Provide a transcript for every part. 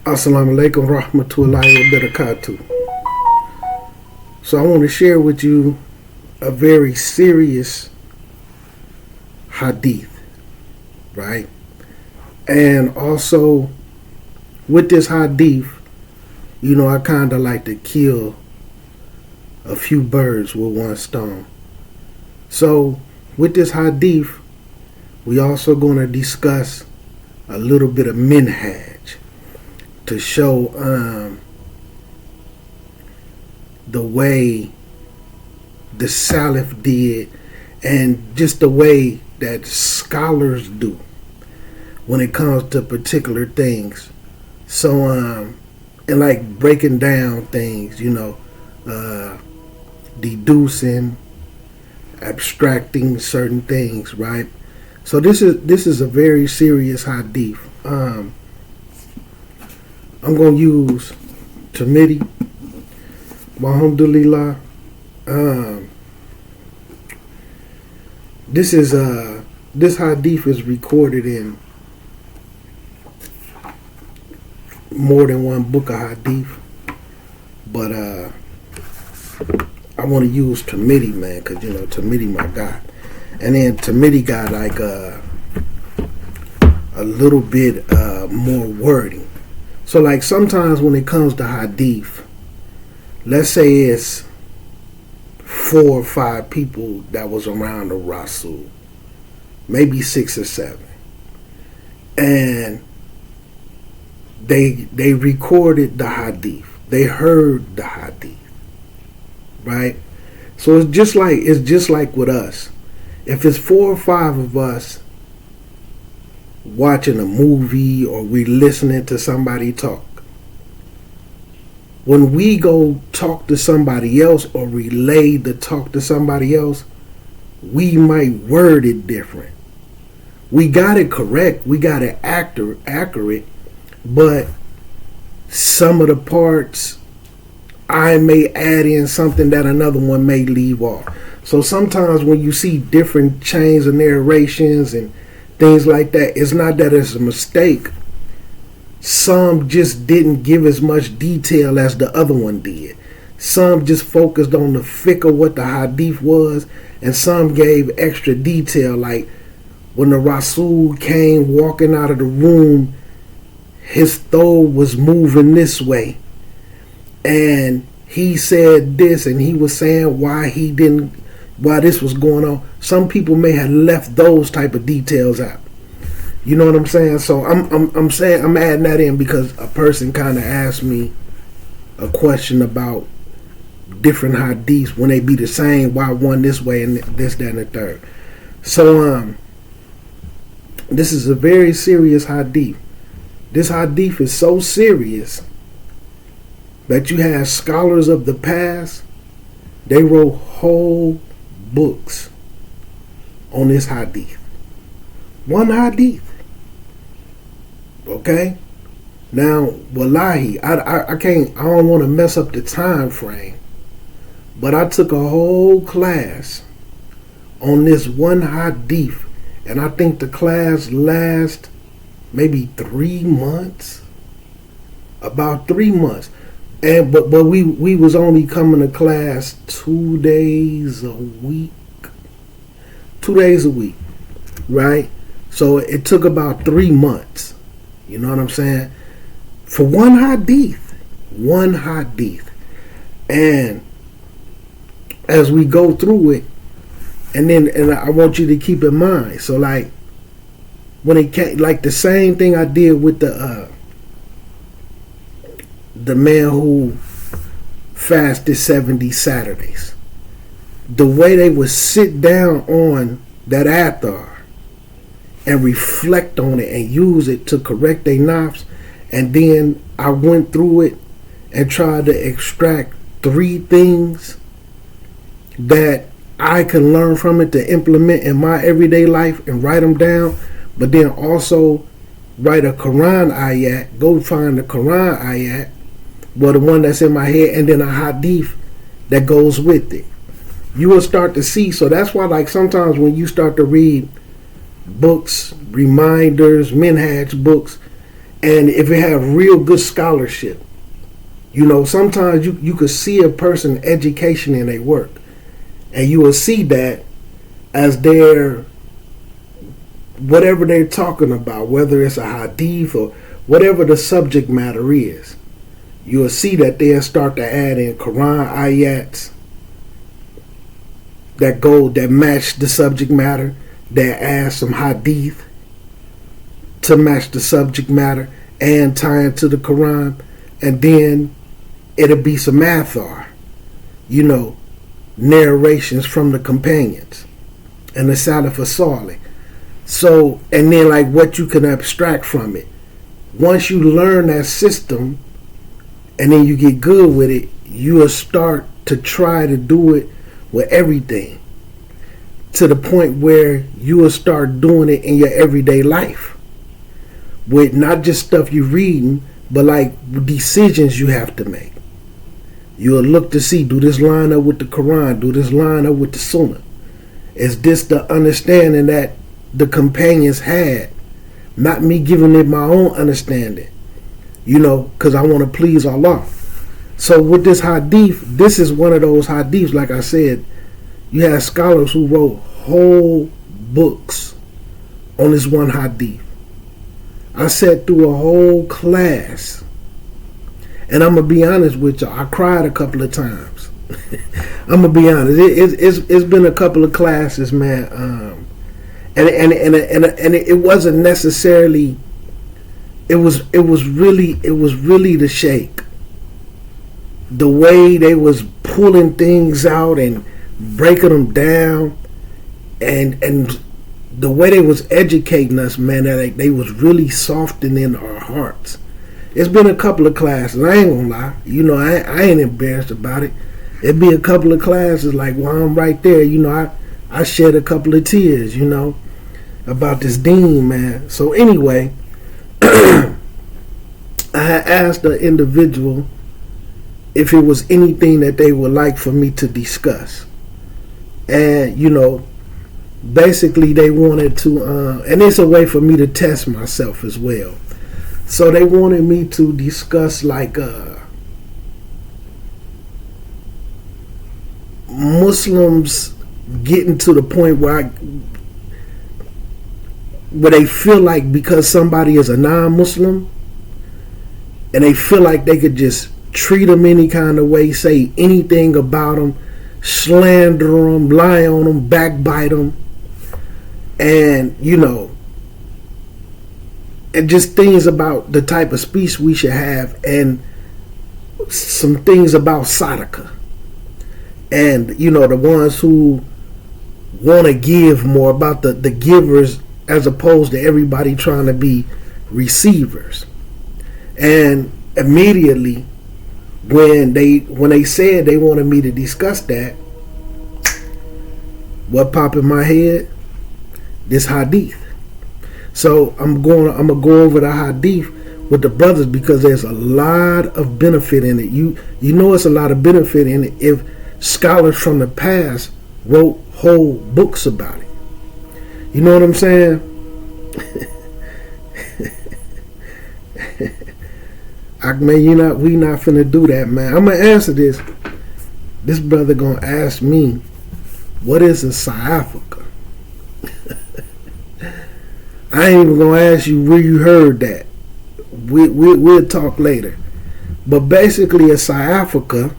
Assalamu alaikum rahmatullahi wa barakatuh. So I want to share with you a very serious hadith, right? And also with this hadith, I kind of like to kill a few birds with one stone. So with this hadith, we also going to discuss a little bit of minhaj to show the way the Salaf did and just the way that scholars do when it comes to particular things. So and like breaking down things, deducing, abstracting certain things, right? So this is a very serious hadith. I'm going to use Tamidi, Alhamdulillah. This hadith is recorded in more than one book of hadith, but I want to use Tamidi, man, because Tamidi my guy, and then Tamidi got like a little bit more wording. So like sometimes when it comes to hadith, let's say it's 4 or 5 people that was around the Rasul, maybe 6 or 7, and they recorded the hadith, they heard the hadith, right? So it's just like with us. If it's 4 or 5 of us watching a movie or we listening to somebody talk, when we go talk to somebody else or relay the talk to somebody else, we might word it different. We got it correct, we got it accurate, but some of the parts I may add in something that another one may leave off. So sometimes when you see different chains of narrations and things like that, it's not that it's a mistake. Some just didn't give as much detail as the other one did. Some just focused on the fiqh of what the hadith was, and some gave extra detail, like when the Rasul came walking out of the room, his throat was moving this way, and he said this, and he was saying why this was going on. Some people may have left those type of details out. You know what I'm saying? So I'm saying I'm adding that in because a person kind of asked me a question about different hadiths when they be the same. Why one this way and this, that, and the third? So this is a very serious hadith. This hadith is so serious that you have scholars of the past. They wrote whole books on this hadith. One hadith. Okay? Now, wallahi, I don't want to mess up the time frame, but I took a whole class on this one hadith, and I think the class lasts maybe 3 months. About 3 months. And but we was only coming to class 2 days a week. 2 days a week, right? So it took about 3 months. You know what I'm saying? For one hadith. And as we go through it, and I want you to keep in mind. So like when it came, like the same thing I did with the man who fasted 70 Saturdays. The way they would sit down on that athar and reflect on it and use it to correct their nafs, and then I went through it and tried to extract 3 things that I can learn from it to implement in my everyday life and write them down, but then also write a Quran ayat, go find the Quran ayat, well, the one that's in my head, and then a hadith that goes with it. You will start to see. So that's why, like, sometimes when you start to read books, reminders, minhaj books, And if it have real good scholarship, sometimes you could see a person education in their work, and you will see that as their whatever they're talking about, whether it's a hadith or whatever the subject matter is, you will see that they'll start to add in Quran ayats that match the subject matter. They add some hadith to match the subject matter and tie it to the Quran, and then it'll be some athar, narrations from the companions and the Salaf Salih. So, and then like what you can abstract from it. Once you learn that system and then you get good with it, you will start to try to do it with everything, to the point where you will start doing it in your everyday life with not just stuff you're reading, but like decisions you have to make. You'll look to see, do this line up with the Quran? Do this line up with the Sunnah? Is this the understanding that the companions had? Not me giving it my own understanding, because I want to please Allah. So with this hadith, this is one of those hadiths, like I said, you have scholars who wrote whole books on this one hadith. I sat through a whole class, and I'm going to be honest with you, I cried a couple of times. I'm going to be honest. It's been a couple of classes, man. And it wasn't necessarily, it was really the sheikh. The way they was pulling things out and breaking them down, and the way they was educating us, man, that they was really softening our hearts. It's been a couple of classes, I ain't gonna lie, I ain't embarrassed about it. It'd be a couple of classes like while I'm right there, I shed a couple of tears, about this deen, man. So anyway, I had asked the individual if it was anything that they would like for me to discuss. And, basically they wanted to, and it's a way for me to test myself as well. So they wanted me to discuss like Muslims getting to the point where they feel like because somebody is a non-Muslim and they feel like they could just treat them any kind of way, say anything about them, slander them, lie on them, backbite them, and and just things about the type of speech we should have, and some things about Sadaqah, and the ones who want to give more, about the givers as opposed to everybody trying to be receivers. And immediately when they said they wanted me to discuss that, what popped in my head? This hadith. So I'm gonna go over the hadith with the brothers, because there's a lot of benefit in it. You know it's a lot of benefit in it if scholars from the past wrote whole books about it. You know what I'm saying? Man, we not finna do that, man. I'm gonna answer this. This brother gonna ask me, what is a sciatica? I ain't even gonna ask you where you heard that. We'll talk later. But basically, a sciatica.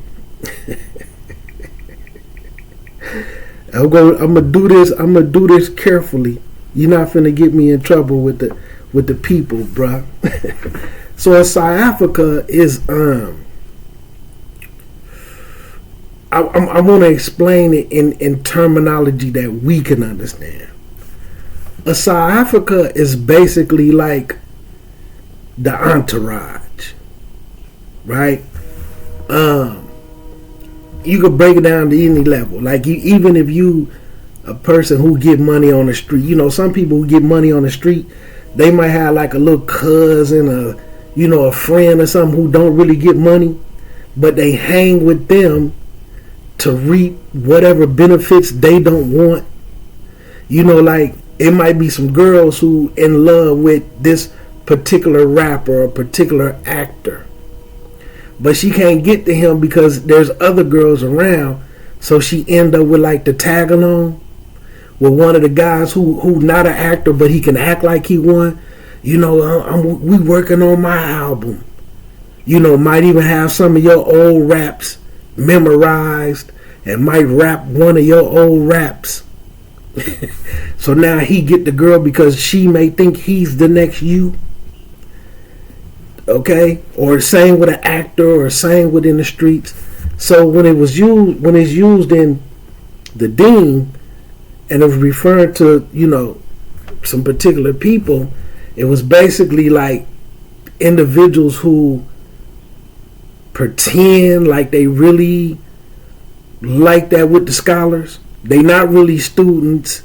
I'm gonna do this. I'm gonna do this carefully. You're not finna get me in trouble with the people, bruh. So a sciatica is I want to explain it in terminology that we can understand. A sciatica is basically like the entourage, right? You could break it down to any level. Like even if you a person who get money on the street, some people who get money on the street, they might have like a little cousin, a friend or something who don't really get money, but they hang with them to reap whatever benefits they don't want. Like it might be some girls who in love with this particular rapper or particular actor. But she can't get to him because there's other girls around. So she end up with like the tag along with one of the guys who not an actor, but he can act like he won. We working on my album. Might even have some of your old raps memorized and might rap one of your old raps. So now he get the girl because she may think he's the next you. Okay? Or same with an actor or same within the streets. So when it's used in the Dean and it was referring to, some particular people, it was basically like individuals who pretend like they really like that with the scholars. They not really students.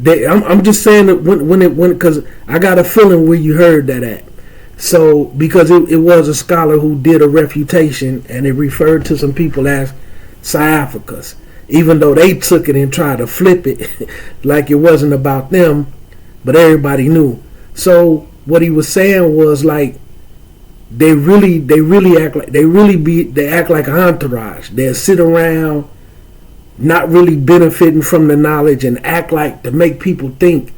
I'm just saying that when because I got a feeling where you heard that at. So because it was a scholar who did a refutation and it referred to some people as Sciaphicus, even though they took it and tried to flip it like it wasn't about them, but everybody knew. So what he was saying was like they act like an entourage. They'll sit around not really benefiting from the knowledge and act like to make people think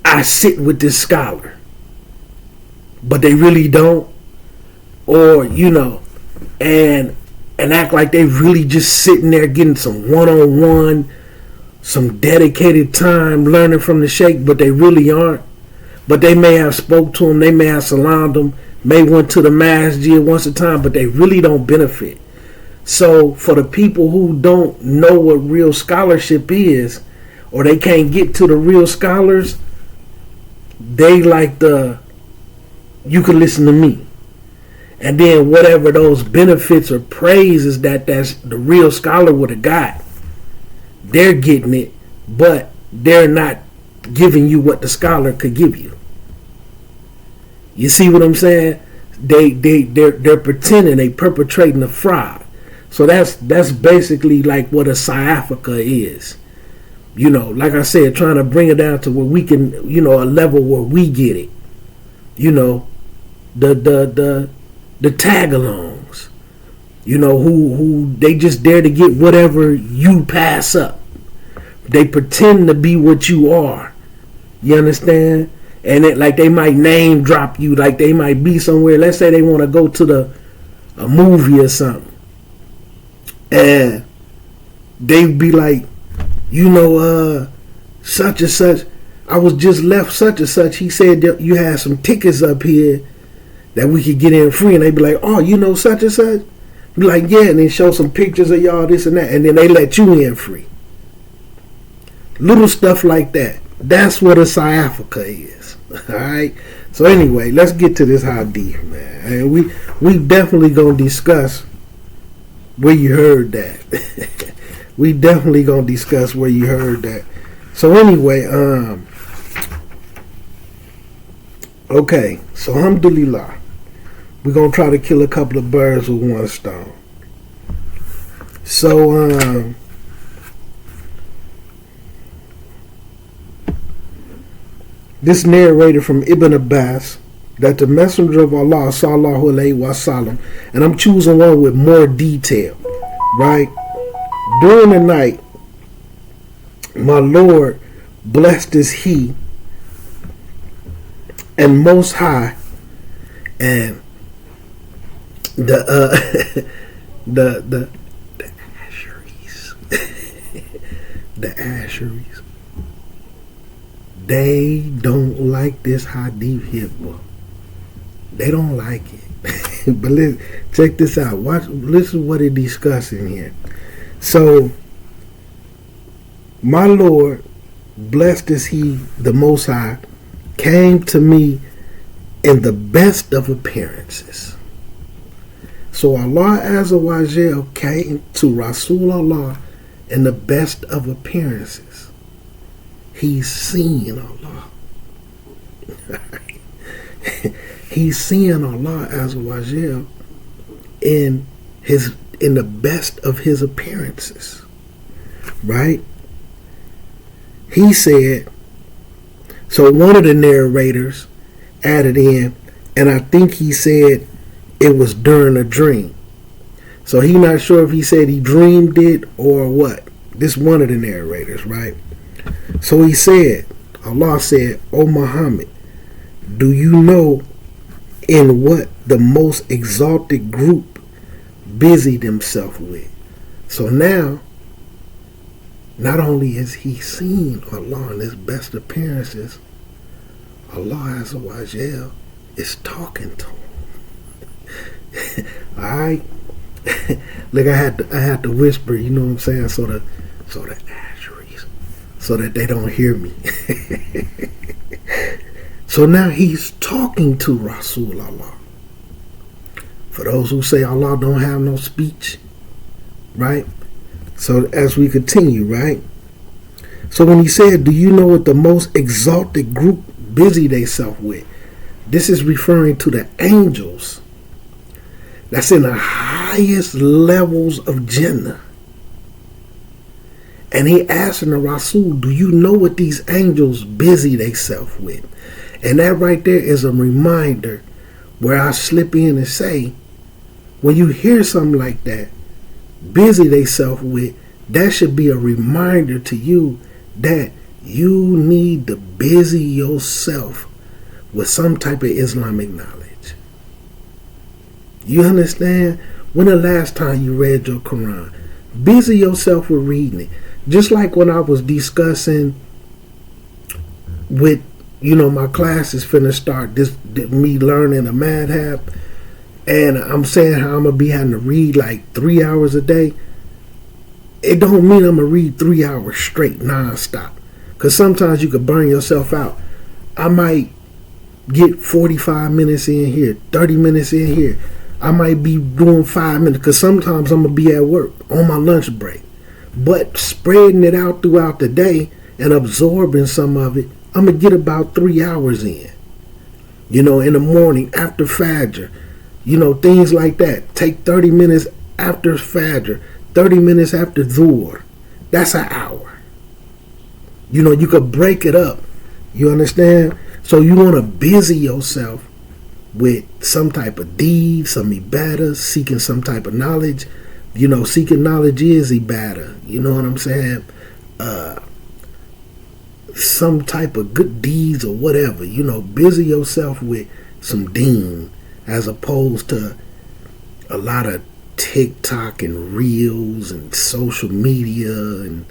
I sit with this scholar, but they really don't, or and act like they really just sitting there getting some one-on-one, some dedicated time learning from the sheikh, but they really aren't. But they may have spoke to him, they may have salamed him, may went to the masjid once a time, but they really don't benefit. So for the people who don't know what real scholarship is, or they can't get to the real scholars, they like you can listen to me. And then whatever those benefits or praises that's the real scholar would have got, they're getting it, but they're not giving you what the scholar could give you. You see what I'm saying? They're pretending, they perpetrating a fraud. So that's basically like what a sciatica is. Like I said, trying to bring it down to where we can, a level where we get it. The tag-alongs. Who they just dare to get whatever you pass up. They pretend to be what you are. You understand? And like they might name drop you, like they might be somewhere. Let's say they want to go to a movie or something, and they be like, such and such. I was just left such and such. He said that you had some tickets up here that we could get in free, and they be like, oh, such and such. Be like, yeah, and then show some pictures of y'all, this and that, and then they let you in free. Little stuff like that. That's what a sciatica is. Alright? So anyway, let's get to this hadith, man. And we definitely gonna discuss where you heard that. We definitely gonna discuss where you heard that. So anyway, okay, so alhamdulillah, we're gonna try to kill a couple of birds with one stone. So this narrated from Ibn Abbas that the Messenger of Allah sallallahu alaihi wasallam, and I'm choosing one with more detail, right? During the night, my Lord, blessed is He and Most High, and the Asheries, the Asheries, they don't like this hadith here, boy. They don't like it. But check this out. Listen what it discussing here. So, my Lord, blessed is He, the Most High, came to me in the best of appearances. So Allah Azza wa Jal came to Rasulullah in the best of appearances. He's seeing Allah. He's seeing Allah Azza wa Jal in the best of His appearances. Right? He said, so one of the narrators, added in, and I think he said it was during a dream. So he not sure if he said he dreamed it or what. This one of the narrators, right? So he said, Allah said, "O Muhammad, do you know in what the most exalted group busied himself with?" So now, not only is he seen Allah in his best appearances, Allah Azza wa Jal is talking to him. Alright? Look, I had to whisper, you know what I'm saying, so the Ashris, so that they don't hear me. So now he's talking to Rasul Allah. For those who say Allah don't have no speech, right? So as we continue, right? So when he said, do you know what the most exalted group busy themselves with? This is referring to the angels that's in the highest levels of Jannah. And he asking the Rasul, do you know what these angels busy themselves with? And that right there is a reminder where I slip in and say, when you hear something like that, busy themselves with, that should be a reminder to you that you need to busy yourself with some type of Islamic knowledge. You understand? When the last time you read your Quran? Busy yourself with reading it. Just like when I was discussing with, my class is finna start me learning a madhab, and I'm saying how I'm gonna be having to read like 3 hours a day. It don't mean I'm gonna read 3 hours straight non-stop, because sometimes you could burn yourself out. I might get 45 minutes in here, 30 minutes in here. I might be doing 5 minutes, because sometimes I'm gonna be at work on my lunch break. But spreading it out throughout the day and absorbing some of it, I'm going to get about 3 hours in. In the morning after Fajr, things like that. Take 30 minutes after Fajr, 30 minutes after Dhuhr. That's an hour. You could break it up. You understand? So you want to busy yourself with some type of deed, some ibadah, seeking some type of knowledge. Seeking knowledge is ibadah. You know what I'm saying? Some type of good deeds or whatever. Busy yourself with some deen, as opposed to a lot of TikTok and reels and social media and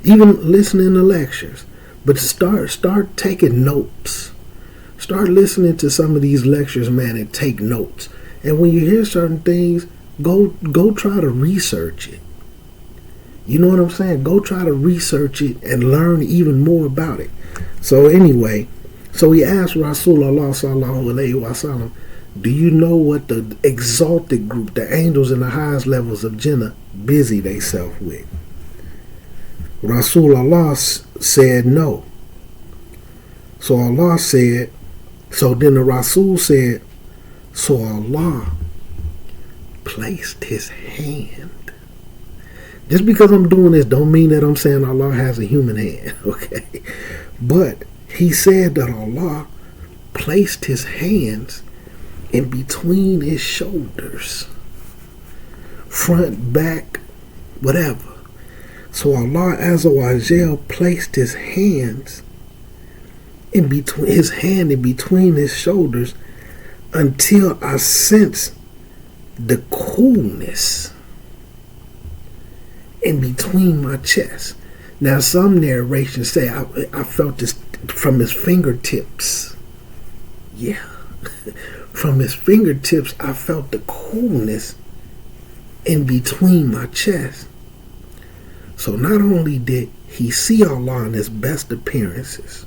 even listening to lectures. But start taking notes. Start listening to some of these lectures, man, and take notes. And when you hear certain things, go try to research it. You know what I'm saying? Go try to research it and learn even more about it. So anyway, he asked Rasulullah sallallahu alaihi wasallam, do you know what the exalted group, the angels in the highest levels of Jannah, busy themselves with? Rasulullah said no. So Allah said, so then the Rasul said, so Allah placed his hand. Just because I'm doing this don't mean that I'm saying Allah has a human hand, okay? But he said that Allah placed his hands in between his shoulders, front, back, whatever. So Allah Azza wa Jal placed his hands in between his shoulders until I sensed the coolness in between my chest. Now some narrations say I felt this from his fingertips. Yeah. From his fingertips I felt the coolness in between my chest. So not only did he see Allah in his best appearances,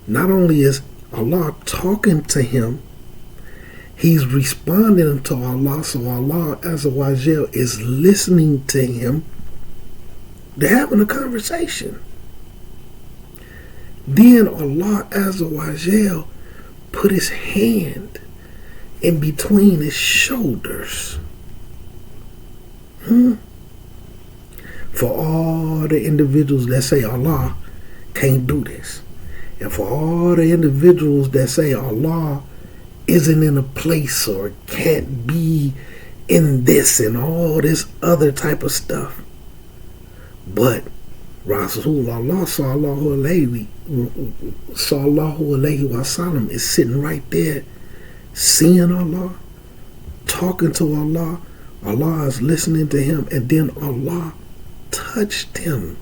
not only is Allah talking to him, he's responding to Allah. So Allah Azza wa Jal is listening to him. They're having a conversation. Then Allah Azza wa Jal put his hand in between his shoulders. For all the individuals that say Allah can't do this, And for all the individuals that say Allah isn't in a place or can't be in this and all this other type of stuff. But Rasulullah sallallahu alayhi wa sallam is sitting right there, seeing Allah, talking to Allah. Allah is listening to him, and then Allah touched him.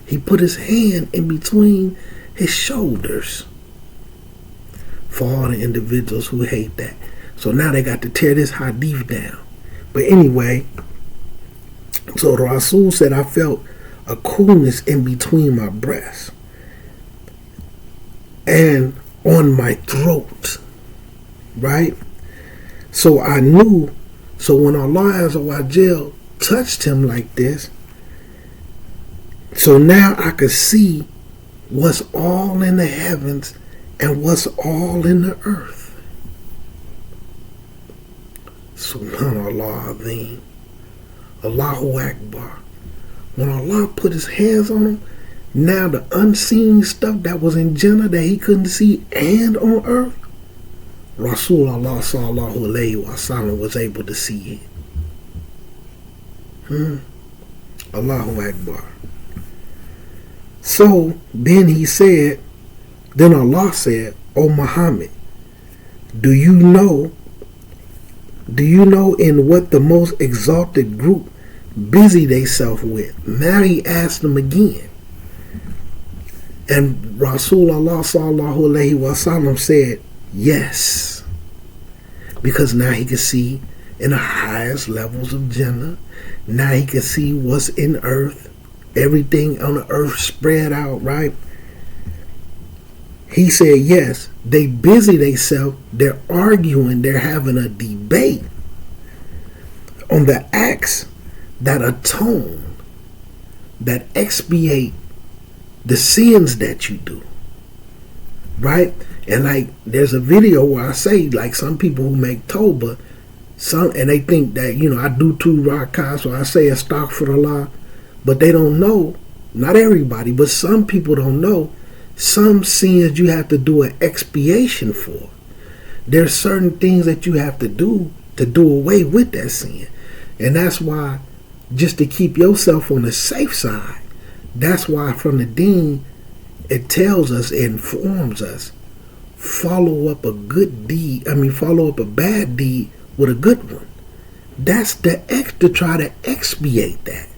He put his hand in between his shoulders. For all the individuals who hate that. So now they got to tear this hadith down. But anyway, so the Rasul said, I felt a coolness in between my breasts and on my throat. Right? So I knew, so when Allah Azza wa Jal touched him like this, so now I could see what's all in the heavens and what's all in the earth. Subhanallah Azim. Allahu Akbar. When Allah put his hands on him, now the unseen stuff that was in Jannah that he couldn't see and on earth, Rasulullah sallallahu alayhi wa sallam was able to see it. Allahu Akbar. So then Allah said, O Muhammad, do you know in what the most exalted group busy theyself with? Now he asked them again. And Rasulullah sallallahu alayhi wa sallam said, yes. Because now he could see in the highest levels of Jannah. Now he could see what's in earth. Everything on the earth spread out, right? He said, yes, they busy themselves. They're arguing. They're having a debate on the acts that atone, that expiate the sins that you do, right? And like, there's a video where I say, like, some people who make Tawbah, and they think that, I do 2 rakahs, so I say astaghfirullah, but they don't know, not everybody, but some people don't know, some sins you have to do an expiation for. There's certain things that you have to do away with that sin. And that's why, just to keep yourself on the safe side, that's why from the deen, it tells us, it informs us, follow up a bad deed with a good one. That's to try to expiate that.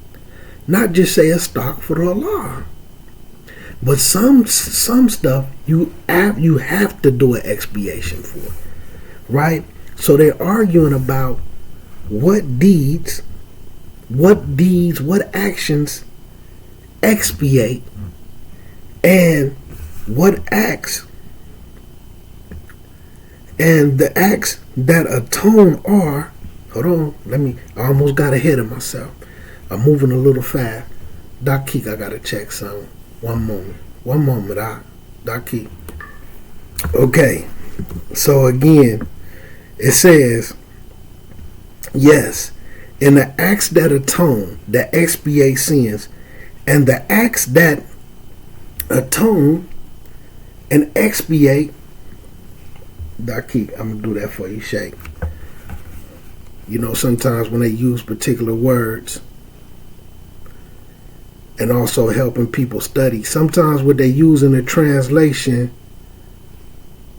Not just say astaghfirullah. But some stuff you have to do an expiation for. Right? So they're arguing about what actions expiate and what acts, and the acts that atone are, hold on, I almost got ahead of myself. I'm moving a little fast. Doc Keek, I gotta check something. One moment, Doc Keek. Okay, so again, it says, yes, in the acts that atone, that expiate sins, and the acts that atone and expiate, Doc Keek, I'm gonna do that for you, Shake. Sometimes when they use particular words, and also helping people study, sometimes what they use in the translation,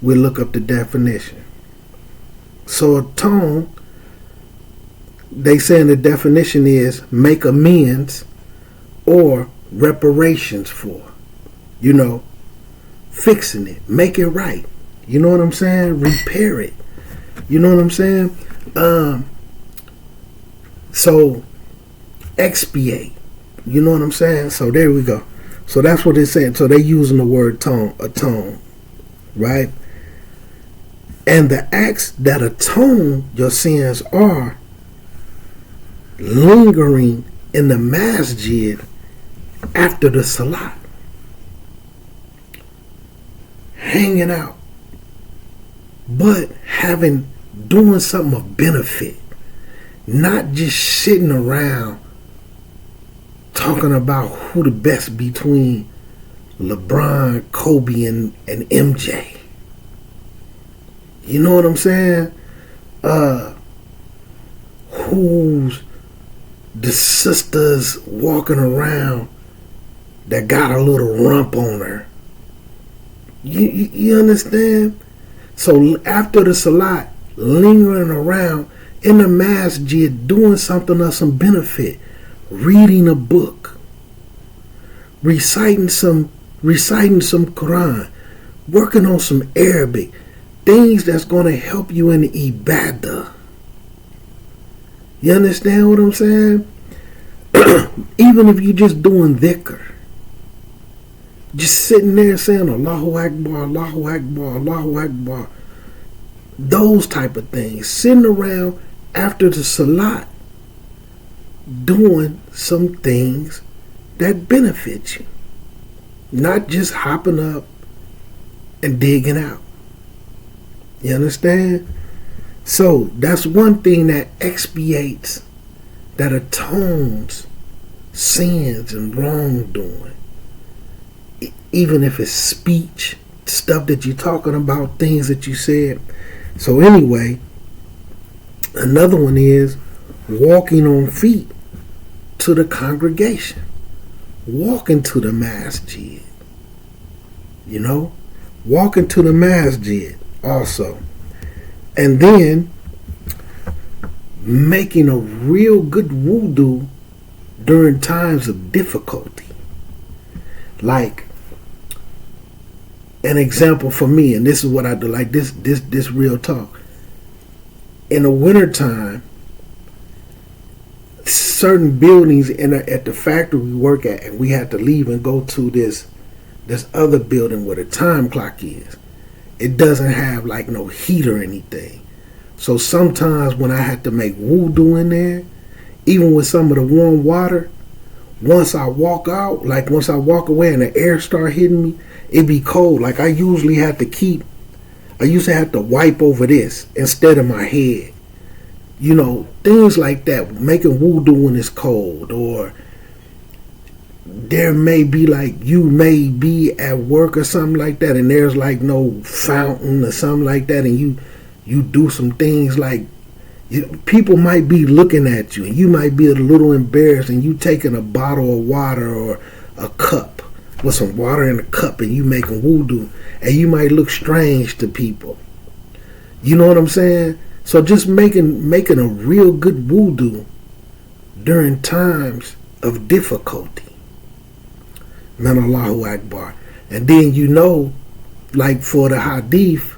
we look up the definition. So atone, they say in the definition is make amends or reparations for. Fixing it, make it right. You know what I'm saying? Repair it. You know what I'm saying? So expiate. You know what I'm saying? So there we go. So that's what they're saying. So they're using the word atone, right? And the acts that atone your sins are lingering in the masjid after the salat, hanging out, but doing something of benefit, not just sitting around talking about who the best between LeBron, Kobe, and MJ. You know what I'm saying? Who's the sisters walking around that got a little rump on her? You understand? So after the salat, lingering around in the masjid, doing something of some benefit, reading a book, reciting some Quran, working on some Arabic, things that's going to help you in the ibadah. You understand what I'm saying? Even if you're just doing dhikr, just sitting there saying Allahu Akbar, Allahu Akbar, Allahu Akbar, those type of things, sitting around after the salat doing some things that benefit you, not just hopping up and digging out. You understand? So that's one thing that expiates, that atones sins and wrongdoing. Even if it's speech, stuff that you're talking about, things that you said. So anyway, another one is walking on feet to the congregation. Walking to the masjid. You know? Walking to the masjid also. And then making a real good wudu during times of difficulty. Like, an example for me, and this is what I do, like this real talk. In the wintertime, certain buildings at the factory we work at, and we had to leave and go to this other building where the time clock is. It doesn't have like no heat or anything. So sometimes when I had to make wudu in there, even with some of the warm water, once I walk out, like once I walk away and the air start hitting me, it be cold. Like I used to have to wipe over this instead of my head. You know, things like that. Making wudu when it's cold. Or there may be like, you may be at work or something like that, and there's like no fountain or something like that, and you do some things like, people might be looking at you and you might be a little embarrassed, and you taking a bottle of water or a cup with some water in a cup and you making wudu, and you might look strange to people. You know what I'm saying? So just making a real good wudu during times of difficulty. Man, Allahu Akbar. And then like for the hadith,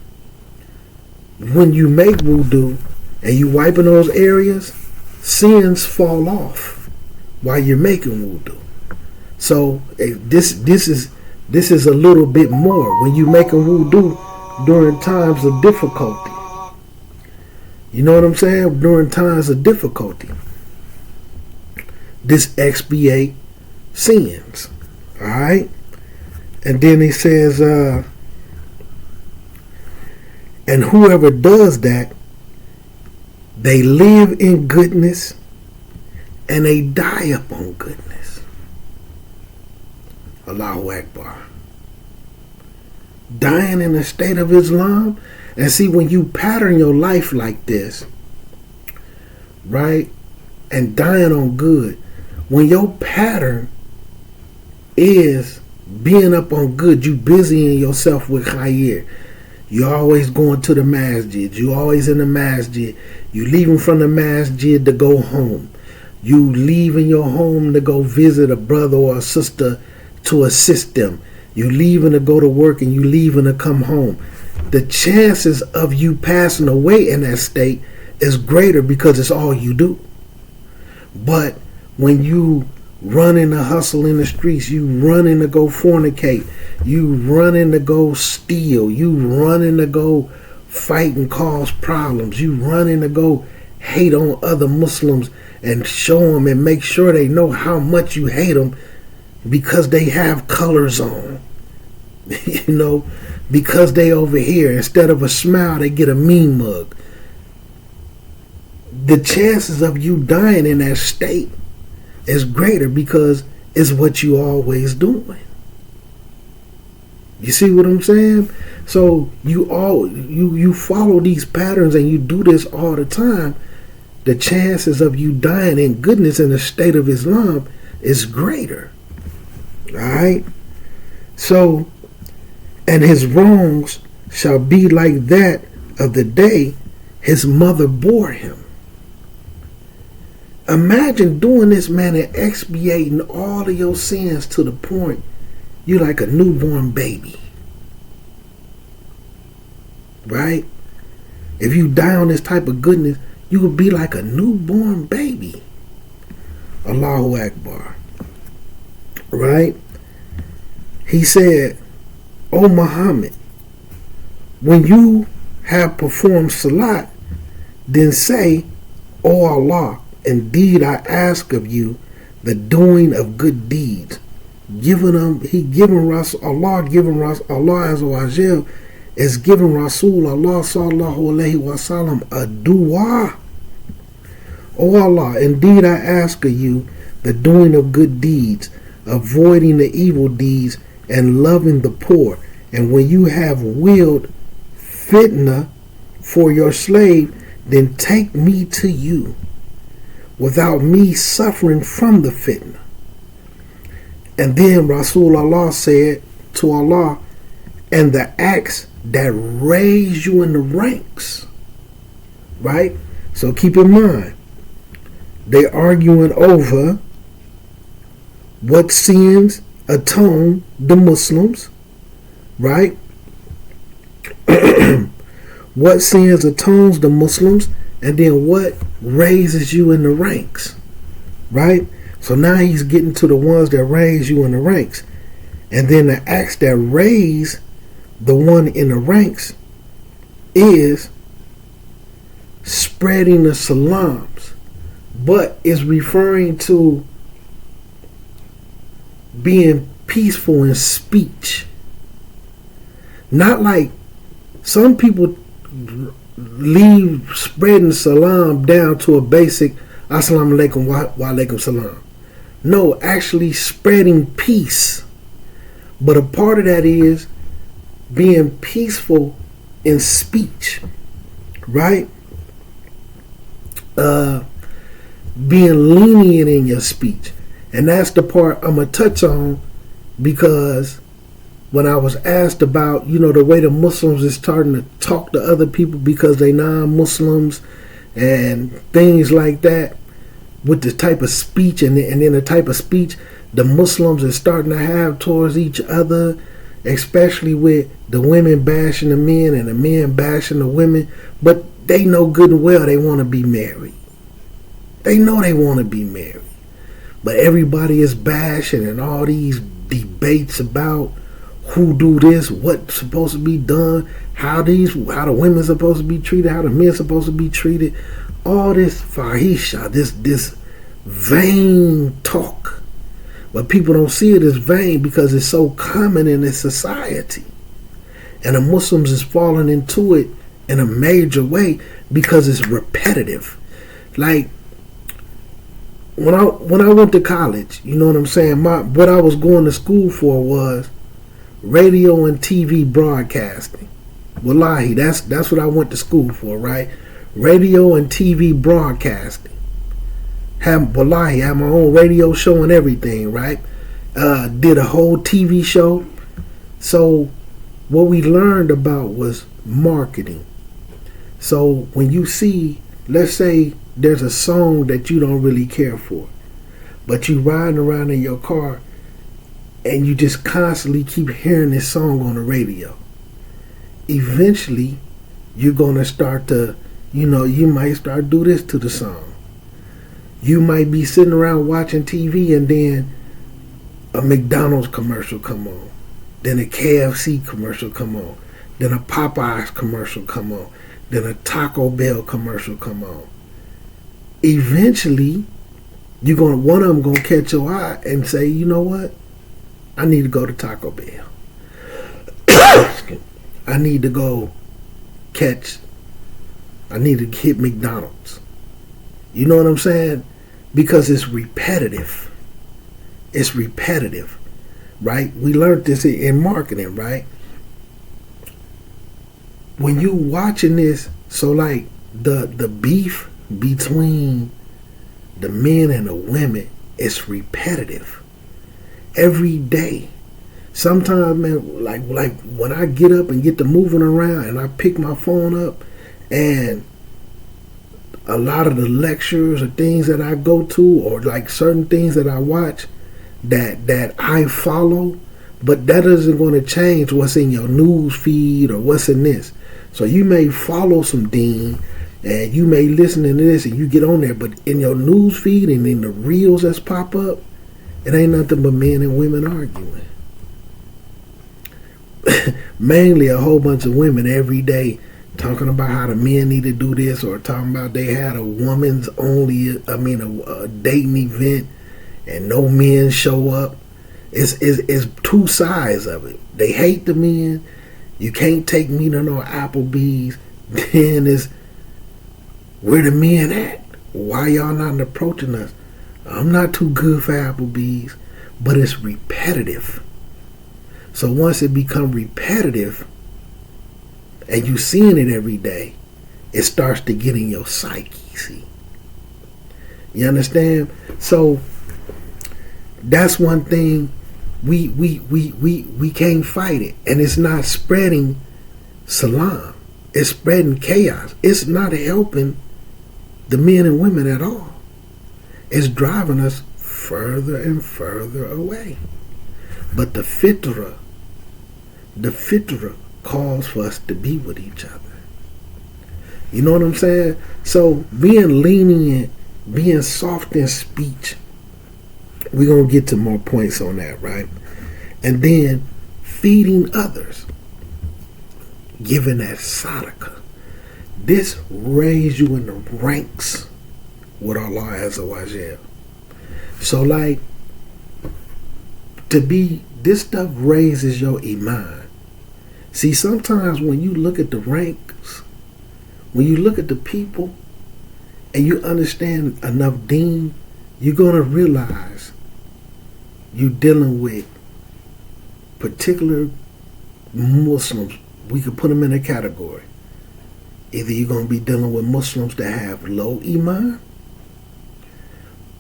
when you make wudu and you wiping those areas, sins fall off while you're making wudu. So this is a little bit more when you make a wudu during times of difficulty. You know what I'm saying? During times of difficulty, this expiate sins. All right, and then he says, and whoever does that, they live in goodness and they die upon goodness. Allahu Akbar. Dying in the state of Islam. And see, when you pattern your life like this, right, and dying on good, when your pattern is being up on good, you busying yourself with khayr. You're always going to the masjid. You always in the masjid. You leaving from the masjid to go home. You leaving your home to go visit a brother or a sister to assist them. You leaving to go to work and you leaving to come home. The chances of you passing away in that state is greater because it's all you do. But when you running to hustle in the streets, you running to go fornicate, you running to go steal, you running to go fight and cause problems, you running to go hate on other Muslims and show them and make sure they know how much you hate them because they have colors on. You know, because they over here, instead of a smile, they get a mean mug. The chances of you dying in that state is greater because it's what you always doing. You see what I'm saying? So you follow these patterns and you do this all the time. The chances of you dying in goodness in the state of Islam is greater. Alright? So, and his wrongs shall be like that of the day his mother bore him. Imagine doing this, man, and expiating all of your sins to the point you're like a newborn baby. Right? If you die on this type of goodness, you would be like a newborn baby. Allahu Akbar. Right? He said, O Muhammad, when you have performed salat, then say, O Allah, indeed I ask of you the doing of good deeds. Allah Azza wa Jal is giving Rasul Allah sallallahu alayhi wasallam a dua. O Allah, indeed I ask of you the doing of good deeds, avoiding the evil deeds, and loving the poor. And when you have willed fitna for your slave, then take me to you without me suffering from the fitna. And then Rasulullah said to Allah, and the acts that raise you in the ranks. Right? So keep in mind, they arguing over what sins atone the Muslims. Right? What sins atones the Muslims, and then what raises you in the ranks. Right? So now he's getting to the ones that raise you in the ranks. And then the acts that raise the one in the ranks is spreading the salams. But it's referring to being peaceful in speech. Not like some people leave spreading salam down to a basic assalamu alaikum wa alaikum salam. No, actually spreading peace. But a part of that is being peaceful in speech. Right? Being lenient in your speech. And that's the part I'm going to touch on, because when I was asked about, the way the Muslims is starting to talk to other people because they non-Muslims and things like that, with the type of speech and then the type of speech the Muslims are starting to have towards each other, especially with the women bashing the men and the men bashing the women, but they know good and well they want to be married. They know they want to be married. But everybody is bashing, and all these debates about who do this, what's supposed to be done, how the women supposed to be treated, how the men supposed to be treated, all this fahisha, this vain talk. But people don't see it as vain because it's so common in this society. And the Muslims is falling into it in a major way because it's repetitive. Like, when I went to college, you know what I'm saying? What I was going to school for was radio and TV broadcasting. Wallahi, that's what I went to school for, right? Radio and TV broadcasting. Had my own radio show and everything, right? Did a whole TV show. So what we learned about was marketing. So when you see, let's say there's a song that you don't really care for, but you riding around in your car and you just constantly keep hearing this song on the radio. Eventually, you're going to start to, you might start do this to the song. You might be sitting around watching TV and then a McDonald's commercial come on. Then a KFC commercial come on. Then a Popeyes commercial come on. Then a Taco Bell commercial come on. Eventually, one of them gonna catch your eye and say, you know what? I need to go to Taco Bell. I need to hit McDonald's. You know what I'm saying? Because it's repetitive. It's repetitive. right? We learned this in marketing, right? When you watching this, so like the beef between the men and the women is repetitive every day. Sometimes, man, like when I get up and get to moving around and I pick my phone up, and a lot of the lectures or things that I go to, or like certain things that I watch that I follow, but that isn't going to change what's in your news feed or what's in this. So you may follow some Dean and you may listen to this and you get on there, but in your news feed and in the reels that's pop up, it ain't nothing but men and women arguing. Mainly a whole bunch of women every day talking about how the men need to do this, or talking about they had a woman's only, a dating event and no men show up. It's two sides of it. They hate the men. You can't take me to no Applebee's. Then it's, where the men at? Why y'all not approaching us? I'm not too good for Applebee's, but it's repetitive. So once it become repetitive and you seeing it every day, it starts to get in your psyche, see? You understand? So that's one thing we can't fight it. And it's not spreading salam. It's spreading chaos. It's not helping the men and women at all. It's driving us further and further away. But the fitra calls for us to be with each other. You know what I'm saying? So being lenient, being soft in speech, we're going to get to more points on that, right? And then feeding others, giving that sadaqah. This raise you in the ranks with Allah Azza wa Jal. So like, this stuff raises your iman. See, sometimes when you look at the ranks, when you look at the people, and you understand enough deen, you're going to realize you're dealing with particular Muslims. We could put them in a category. Either you're going to be dealing with Muslims that have low iman,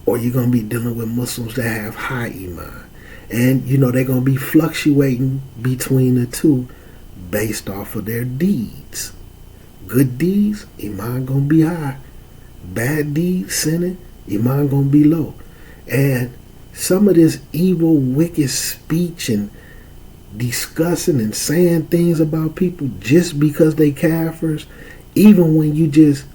or you're going to be dealing with Muslims that have high iman. And, they're going to be fluctuating between the two based off of their deeds. Good deeds, iman going to be high. Bad deeds, sinning, iman going to be low. And some of this evil, wicked speech and discussing and saying things about people just because they kafirs, even when you just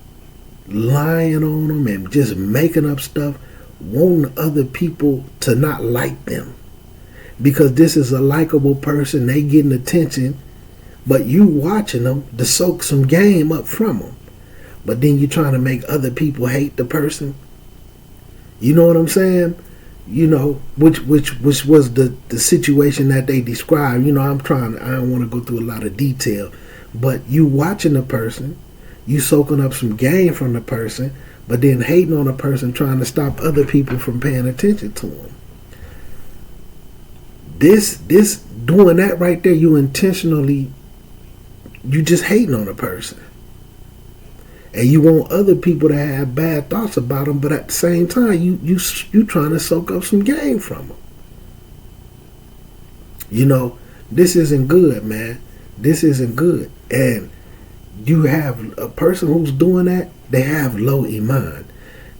lying on them and just making up stuff, wanting other people to not like them. Because this is a likable person, they getting attention, but you watching them to soak some game up from them. But then you're trying to make other people hate the person. You know what I'm saying? Which was the situation that they described. I don't want to go through a lot of detail, but you watching the person, you soaking up some game from the person, but then hating on a person, trying to stop other people from paying attention to them. This doing that right there, you just hating on a person. And you want other people to have bad thoughts about them, but at the same time, you trying to soak up some game from them. This isn't good, man. This isn't good. And you have a person who's doing that, they have low iman.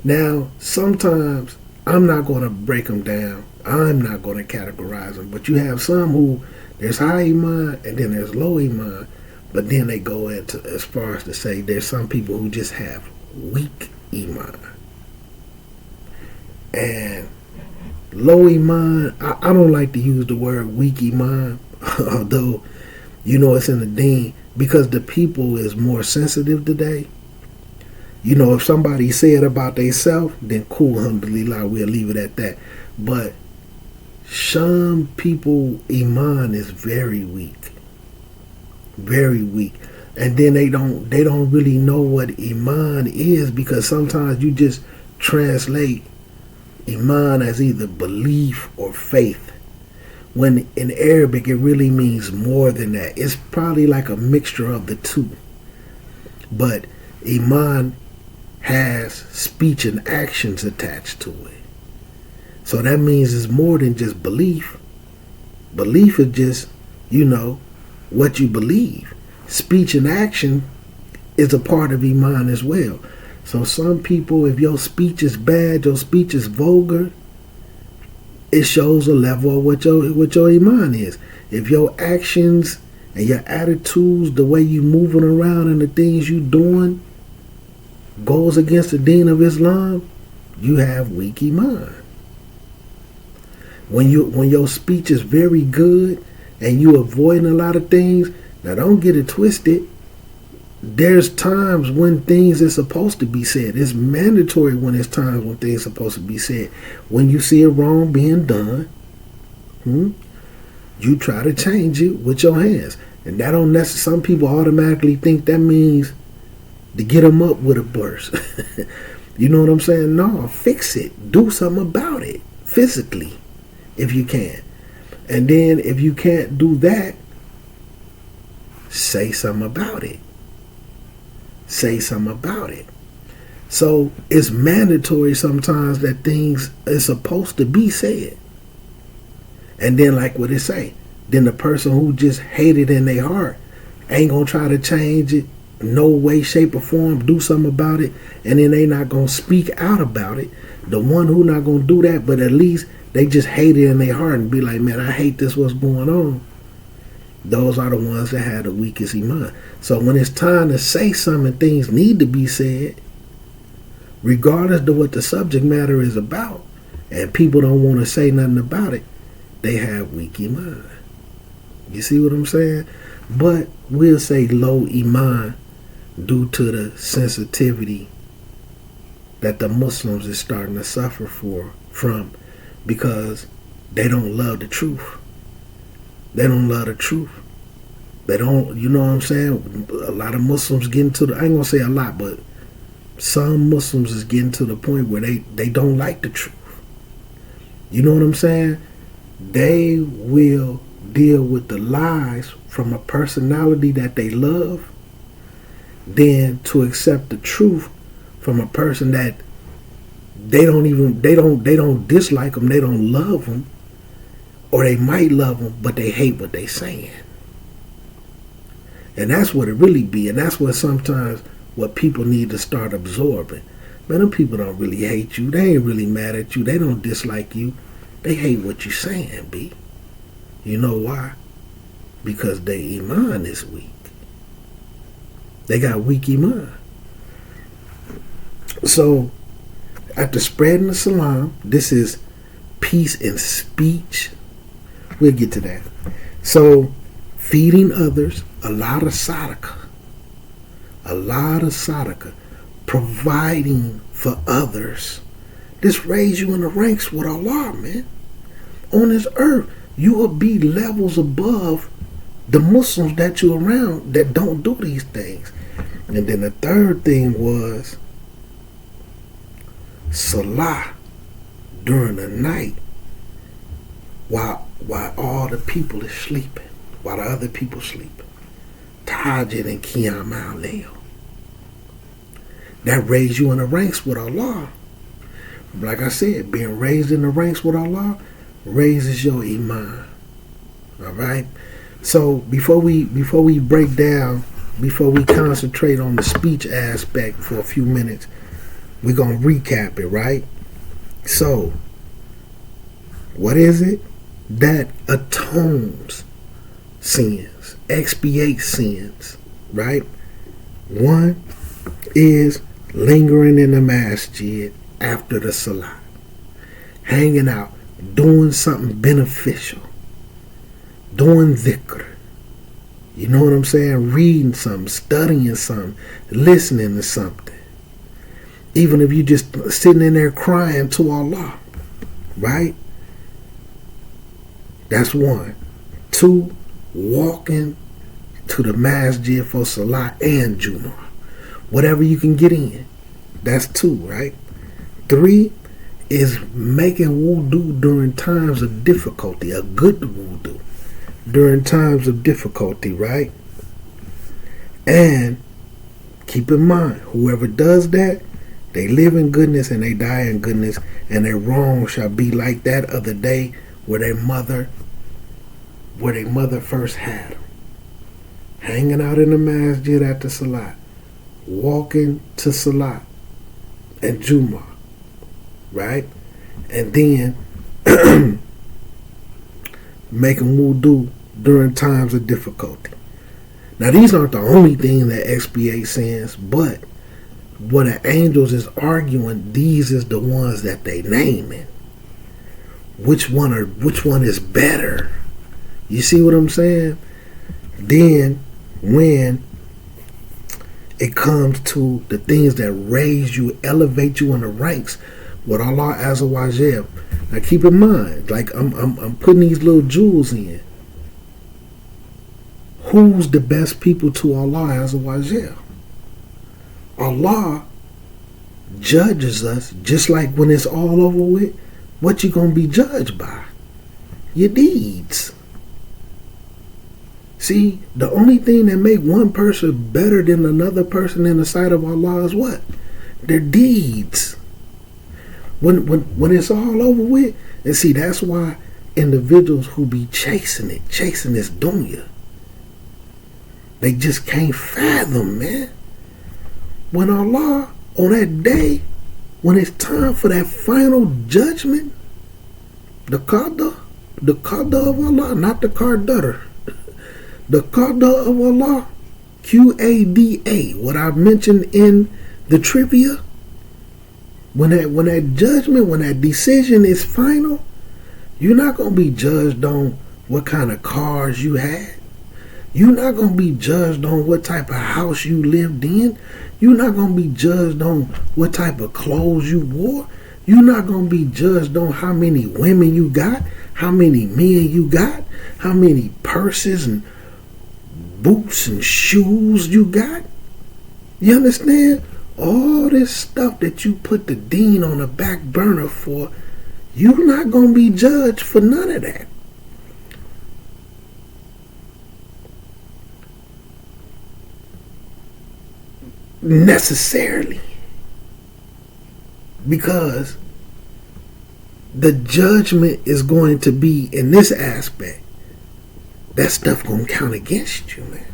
Now, sometimes I'm not going to break them down. I'm not going to categorize them. But you have some who, there's high iman and then there's low iman. But then they go into as far as to say there's some people who just have weak iman. And low iman, I don't like to use the word weak iman, although, it's in the deen, because the people is more sensitive today. If somebody say it about themselves, then cool, alhamdulillah, we'll leave it at that. But some people, iman is very weak. Very weak. And then they don't really know what iman is, because sometimes you just translate iman as either belief or faith, when in Arabic it really means more than that. It's probably like a mixture of the two. But Iman has speech and actions attached to it. So that means it's more than just belief. Belief is just, what you believe. Speech and action is a part of Iman as well. So some people, if your speech is bad, your speech is vulgar, it shows a level of what your Iman is. If your actions and your attitudes, the way you moving around and the things you doing goes against the deen of Islam, you have weak Iman. When your speech is very good and you avoiding a lot of things, now don't get it twisted. There's times when things are supposed to be said. It's mandatory when there's times when things are supposed to be said. When you see a wrong being done, you try to change it with your hands. And that don't necessarily, some people automatically think that means to get them up with a burst. You know what I'm saying? No, fix it. Do something about it physically if you can. And then if you can't do that, say something about it. Say something about it. So it's mandatory sometimes that things are supposed to be said. And then like what it say, then the person who just hated in their heart ain't gonna try to change it, no way, shape, or form, do something about it, and then they not gonna speak out about it. The one who not gonna do that, but at least they just hate it in their heart and be like, man, I hate this, what's going on. Those are the ones that have the weakest Iman. So when it's time to say something, things need to be said, regardless of what the subject matter is about, and people don't want to say nothing about it, they have weak Iman. You see what I'm saying? But we'll say low Iman due to the sensitivity that the Muslims is starting to suffer from because they don't love the truth. They don't love the truth. They don't, you know what I'm saying? A lot of Muslims getting to the, I ain't gonna say a lot, but some Muslims is getting to the point where they don't like the truth. You know what I'm saying? They will deal with the lies from a personality that they love than to accept the truth from a person that they don't dislike them, they don't love them, or they might love them, but they hate what they saying. And that's what it really be. And that's what sometimes what people need to start absorbing. Man, them people don't really hate you. They ain't really mad at you. They don't dislike you. They hate what you saying, B. You know why? Because their Iman is weak. They got weak Iman. So, after spreading the salam, this is peace in speech. We'll get to that. So, feeding others, a lot of sadaqah, providing for others. This raise you in the ranks with Allah, man. On this earth, you will be levels above the Muslims that you're around that don't do these things. And then the third thing was salah during the night while all the people is sleeping, while the other people sleeping. Tahajjud and Qiyam al-Layl. That raised you in the ranks with Allah. Like I said, being raised in the ranks with Allah raises your Iman. Alright? So before we break down, before we concentrate on the speech aspect for a few minutes, we're gonna recap it, right? So, what is it? That atones sins, expiates sins, right? One is lingering in the masjid after the salah, hanging out, doing something beneficial, doing dhikr. You know what I'm saying? Reading something, studying something, listening to something. Even if you just sitting in there crying to Allah, right? That's one. Two, walking to the masjid for salah and Jummah. Whatever you can get in. That's two, right? Three, is making wudu during times of difficulty, a good wudu during times of difficulty, right? And keep in mind, whoever does that, they live in goodness and they die in goodness, and their wrong shall be like that other day where their mother first had them. Hanging out in the masjid at the salat, walking to salat and Jumu'ah, right? And then making wudu during times of difficulty. Now, these aren't the only things that expiate sins, but what the angels is arguing, these is the ones that they naming. Which one is better? You see what I'm saying? Then when it comes to the things that raise you, elevate you in the ranks with Allah Azza wa Jal. Now keep in mind, like I'm putting these little jewels in. Who's the best people to Allah Azza wa Jal? Allah judges us just like when it's all over with. What you gonna be judged by? Your deeds. See, the only thing that make one person better than another person in the sight of Allah is what? Their deeds. When it's all over with, and see, that's why individuals who be chasing this dunya, they just can't fathom, man. When Allah, on that day, when it's time for that final judgment, the qada of Allah, not the qadar, the qada of Allah, Qada, what I mentioned in the trivia, when that judgment, when that decision is final, you're not going to be judged on what kind of cars you had. You're not going to be judged on what type of house you lived in. You're not going to be judged on what type of clothes you wore. You're not going to be judged on how many women you got, how many men you got, how many purses and boots and shoes you got. You understand? All this stuff that you put the deen on the back burner for, you're not going to be judged for none of that. Necessarily, because the judgment is going to be in this aspect. That stuff gonna count against you, man.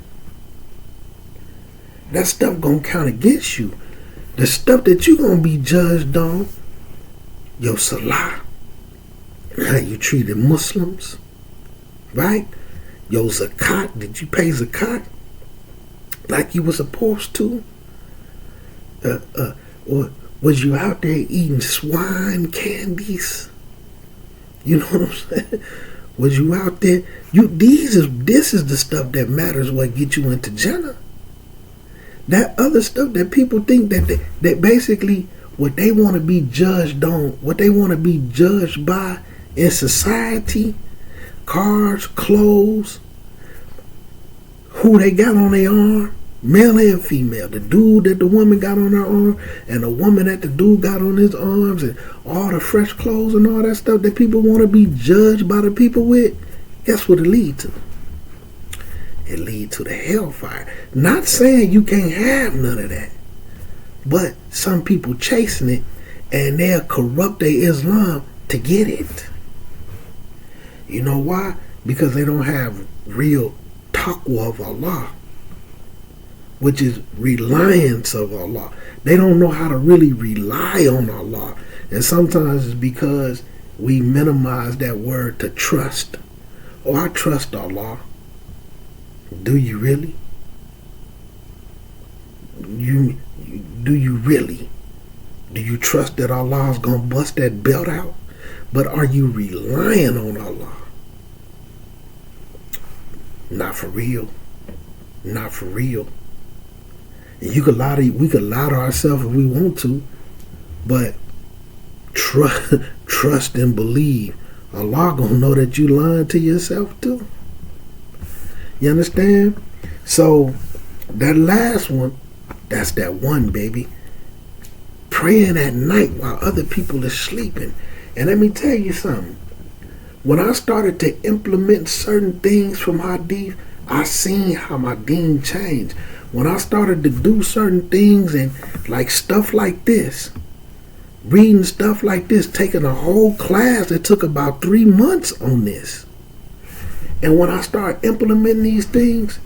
That stuff gonna count against you. The stuff that you gonna be judged on, your salah, how you treated Muslims, right? Your zakat, did you pay zakat like you were supposed to? Or was you out there eating swine candies? You know what I'm saying? Was you out there? This is the stuff that matters. What get you into Jannah? That other stuff that people think that basically what they want to be judged on, what they want to be judged by in society, cars, clothes, who they got on their arm. Male and female, the dude that the woman got on her arm and the woman that the dude got on his arms, and all the fresh clothes and all that stuff that people want to be judged by the people with, guess what it leads to? It leads to the hellfire. Not saying you can't have none of that, but some people chasing it and they'll corrupt their Islam to get it. You know why? Because they don't have real taqwa of Allah, which is reliance of Allah. They don't know how to really rely on Allah. And sometimes it's because we minimize that word to trust. Oh, I trust Allah. Do you really? Do you really? Do you trust that Allah is going to bust that belt out? But are you relying on Allah? Not for real. Not for real. And we could lie to ourselves if we want to, but trust and believe Allah gonna know that you lying to yourself too. You understand? So that last one, that's that one, baby. praying at night while other people are sleeping. And let me tell you something. When I started to implement certain things from Hadith, I seen how my deen changed. When I started to do certain things and like stuff like this, reading stuff like this, taking a whole class that took about 3 months on this. And when I start implementing these things,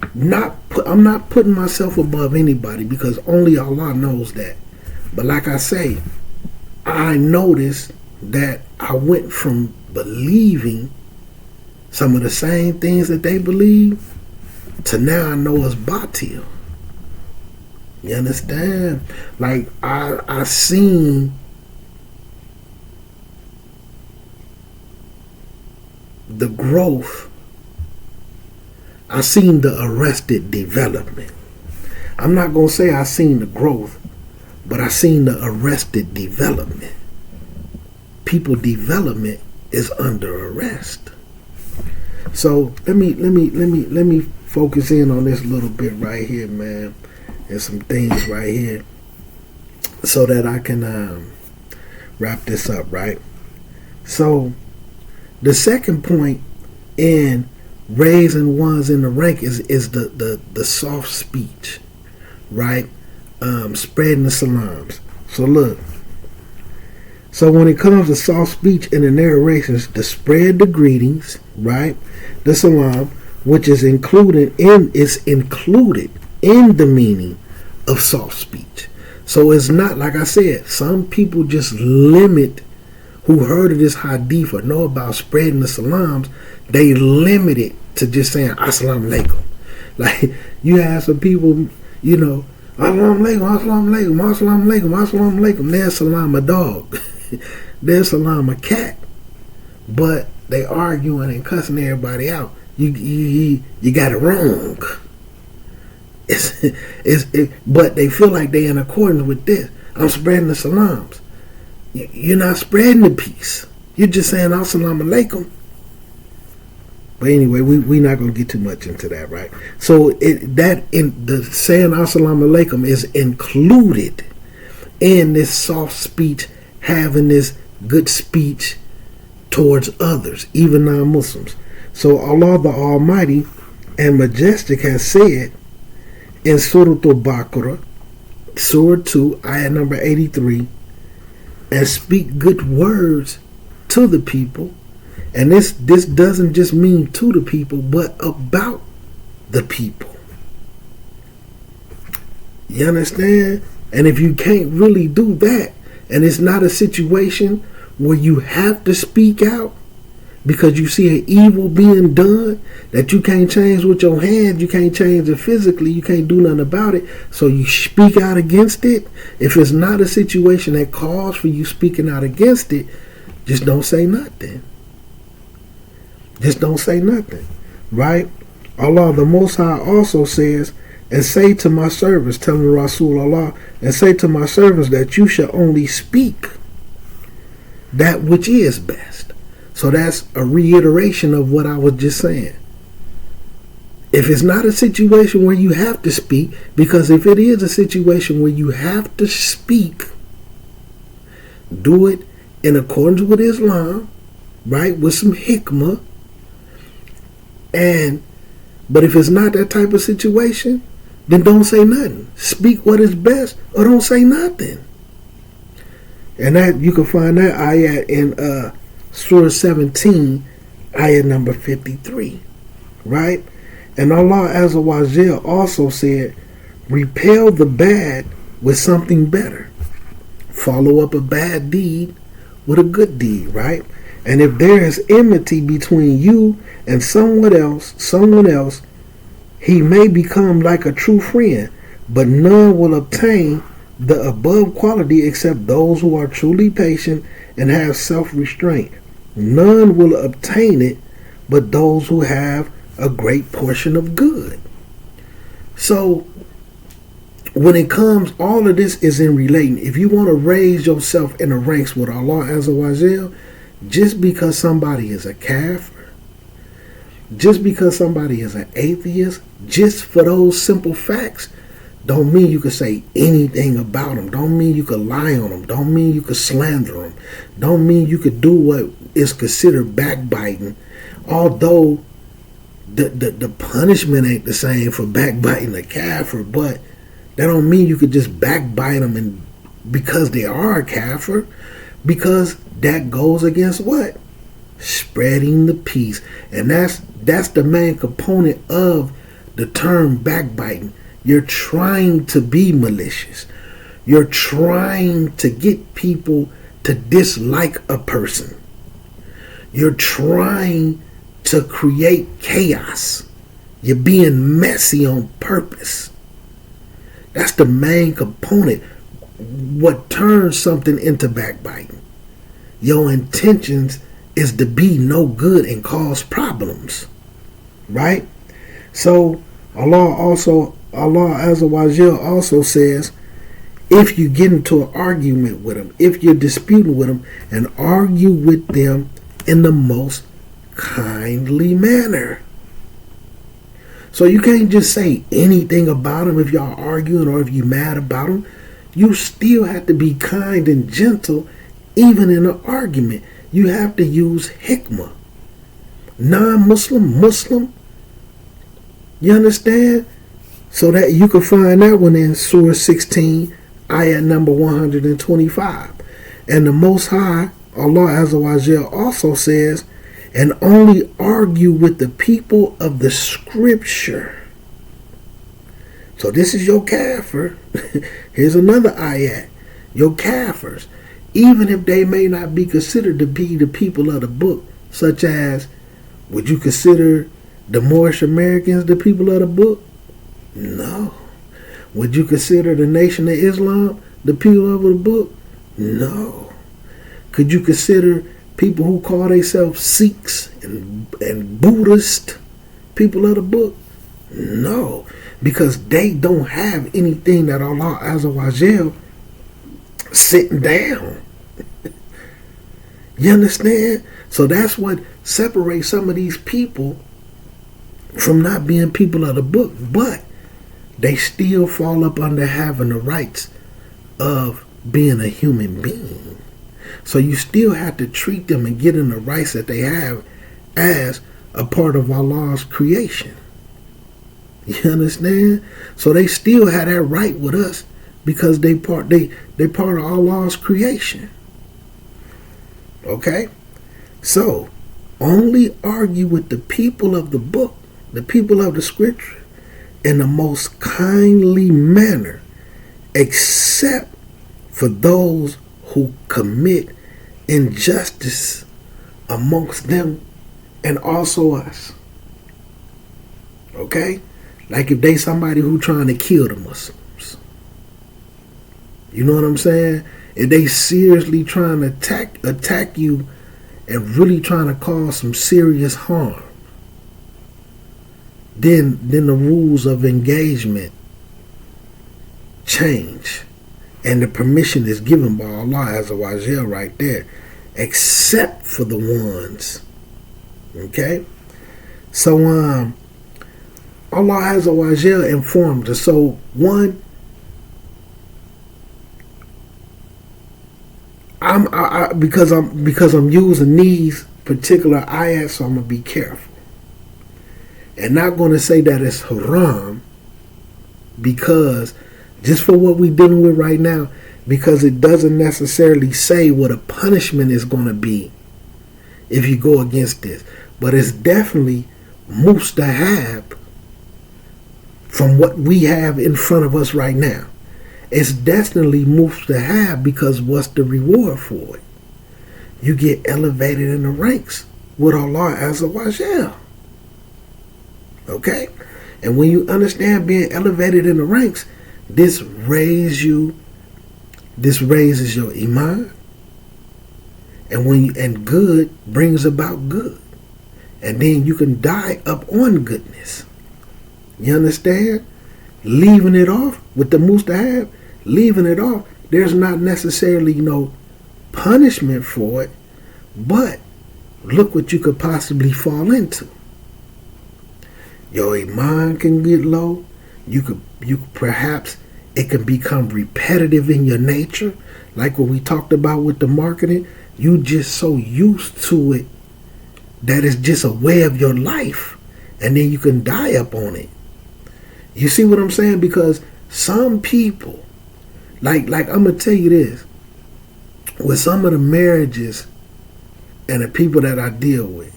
I'm not putting myself above anybody because only Allah knows that. But like I say, I noticed that I went from believing some of the same things that they believe to now I know it's batil. You understand? Like I seen the growth. I seen the arrested development. I'm not gonna say I seen the growth, but I seen the arrested development. People development is under arrest. So let me focus in on this little bit right here, man, and some things right here, so that I can wrap this up, right? So the second point in raising ones in the rank is the soft speech, right? Spreading the salams. So look. So when it comes to soft speech in the narrations, to spread the greetings, right? The salam, which is included in the meaning of soft speech. So it's not, like I said, some people just limit, who heard of this hadith or know about spreading the salams, they limit it to just saying assalamu alaikum. Like you have some people, you know, assalamu alaikum, assalamu alaikum, assalamu alaikum, assalamu alaikum. There's salam a dog. There's salam a cat. But they arguing and cussing everybody out. You got it wrong. But they feel like they in accordance with this. I'm spreading the salams. You're not spreading the peace. You're just saying assalamu alaikum. But anyway, we're not going to get too much into that, right? So that in the saying assalamu alaikum is included in this soft speech, having this good speech towards others, even non-Muslims. So Allah the Almighty and Majestic has said in Surah Al-Baqarah, Surah 2, ayah number 83, and speak good words to the people. And this doesn't just mean to the people, but about the people. You understand? And if you can't really do that, and it's not a situation where you have to speak out because you see an evil being done that you can't change with your hands, you can't change it physically, you can't do nothing about it, so you speak out against it. If it's not a situation that calls for you speaking out against it, just don't say nothing. Just don't say nothing, right? Allah the Most High also says, and say to my servants, telling Rasul Allah, and say to my servants that you shall only speak that which is best. So that's a reiteration of what I was just saying. If it's not a situation where you have to speak, because if it is a situation where you have to speak, do it in accordance with Islam, right? With some hikmah. But if it's not that type of situation, then don't say nothing. Speak what is best, or don't say nothing. And that you can find that ayah in Surah 17, ayah number 53, right? And Allah Azza wa Jal also said, repel the bad with something better. Follow up a bad deed with a good deed, right? And if there is enmity between you and someone else, he may become like a true friend, but none will obtain the above quality except those who are truly patient and have self-restraint. None will obtain it but those who have a great portion of good. So when it comes, all of this is in relating. If you want to raise yourself in the ranks with Allah Azza wa Jal, just because somebody is a kafir, just because somebody is an atheist, just for those simple facts, Don't mean you could say anything about them. Don't mean you could lie on them. Don't mean you could slander them. Don't mean you could do what is considered backbiting. Although the punishment ain't the same for backbiting a kafir, but that don't mean you could just backbite them and because they are a kafir, because that goes against what? Spreading the peace. And that's the main component of the term backbiting. You're trying to be malicious. You're trying to get people to dislike a person. You're trying to create chaos. You're being messy on purpose. That's the main component. What turns something into backbiting? Your intentions is to be no good and cause problems. Right? So Allah Azza wa Jal also says, if you get into an argument with them, if you're disputing with them, and argue with them in the most kindly manner. So you can't just say anything about them if y'all arguing or if you're mad about them. You still have to be kind and gentle even in an argument. You have to use hikmah. Non-Muslim, Muslim. You understand? So that you can find that one in Surah 16, ayat number 125. And the Most High, Allah Azza wa Jal, also says, and only argue with the people of the scripture. So this is your kafir. Here's another ayat. Your kafirs, even if they may not be considered to be the people of the book, such as, would you consider the Moorish Americans the people of the book? No. Would you consider the Nation of Islam the people of the book? No. Could you consider people who call themselves Sikhs and Buddhist people of the book? No. Because they don't have anything that Allah Azza wa Jal sitting down. You understand? So that's what separates some of these people from not being people of the book. But they still fall up under having the rights of being a human being. So you still have to treat them and get in the rights that they have as a part of Allah's creation. You understand? So they still have that right with us because they part of Allah's creation. Okay? So only argue with the people of the book, the people of the scripture, in the most kindly manner, except for those who commit injustice amongst them and also us. Okay? Like if they somebody who trying to kill the Muslims. You know what I'm saying? If they seriously trying to attack you and really trying to cause some serious harm, then the rules of engagement change. And the permission is given by Allah Azza wa Jal right there. Except for the ones. Okay? So Allah Azza wa Jal informed us. So one, because I'm using these particular ayats, so I'm gonna be careful. And not gonna say that it's haram, because just for what we're dealing with right now, because it doesn't necessarily say what a punishment is gonna be if you go against this. But it's definitely mustahab from what we have in front of us right now. It's definitely mustahab because what's the reward for it? You get elevated in the ranks with Allah Azza wa Jal. Okay? And when you understand being elevated in the ranks, this raises your iman. And good brings about good. And then you can die up on goodness. You understand? Leaving it off with the mustahab, leaving it off, there's not necessarily no punishment for it, but look what you could possibly fall into. Your iman can get low, You perhaps it can become repetitive in your nature, like what we talked about with the marketing. You just so used to it that it's just a way of your life, and then you can die up on it. You see what I'm saying? Because some people, like I'm gonna tell you this, with some of the marriages and the people that I deal with,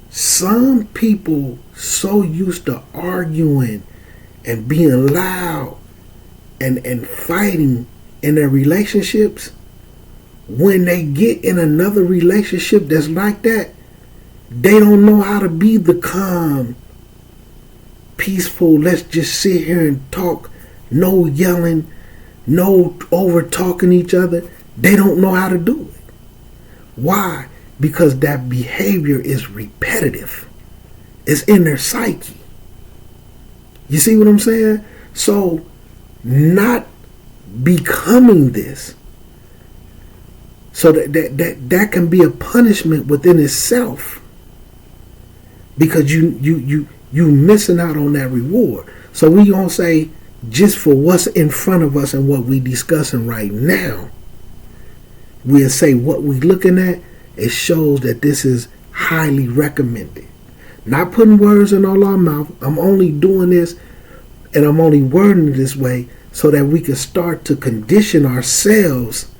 some people so used to arguing and being loud and fighting in their relationships, when they get in another relationship that's like that, they don't know how to be the calm, peaceful, let's just sit here and talk, no yelling, no over talking each other. They don't know how to do it. Why? Because that behavior is repetitive. It's in their psyche. You see what I'm saying? So not becoming this, so that can be a punishment within itself, because you missing out on that reward. So we gonna say, just for what's in front of us and what we discussing right now, we'll say what we looking at, it shows that this is highly recommended. Not putting words in all our mouth. I'm only doing this, and I'm only wording it this way so that we can start to condition ourselves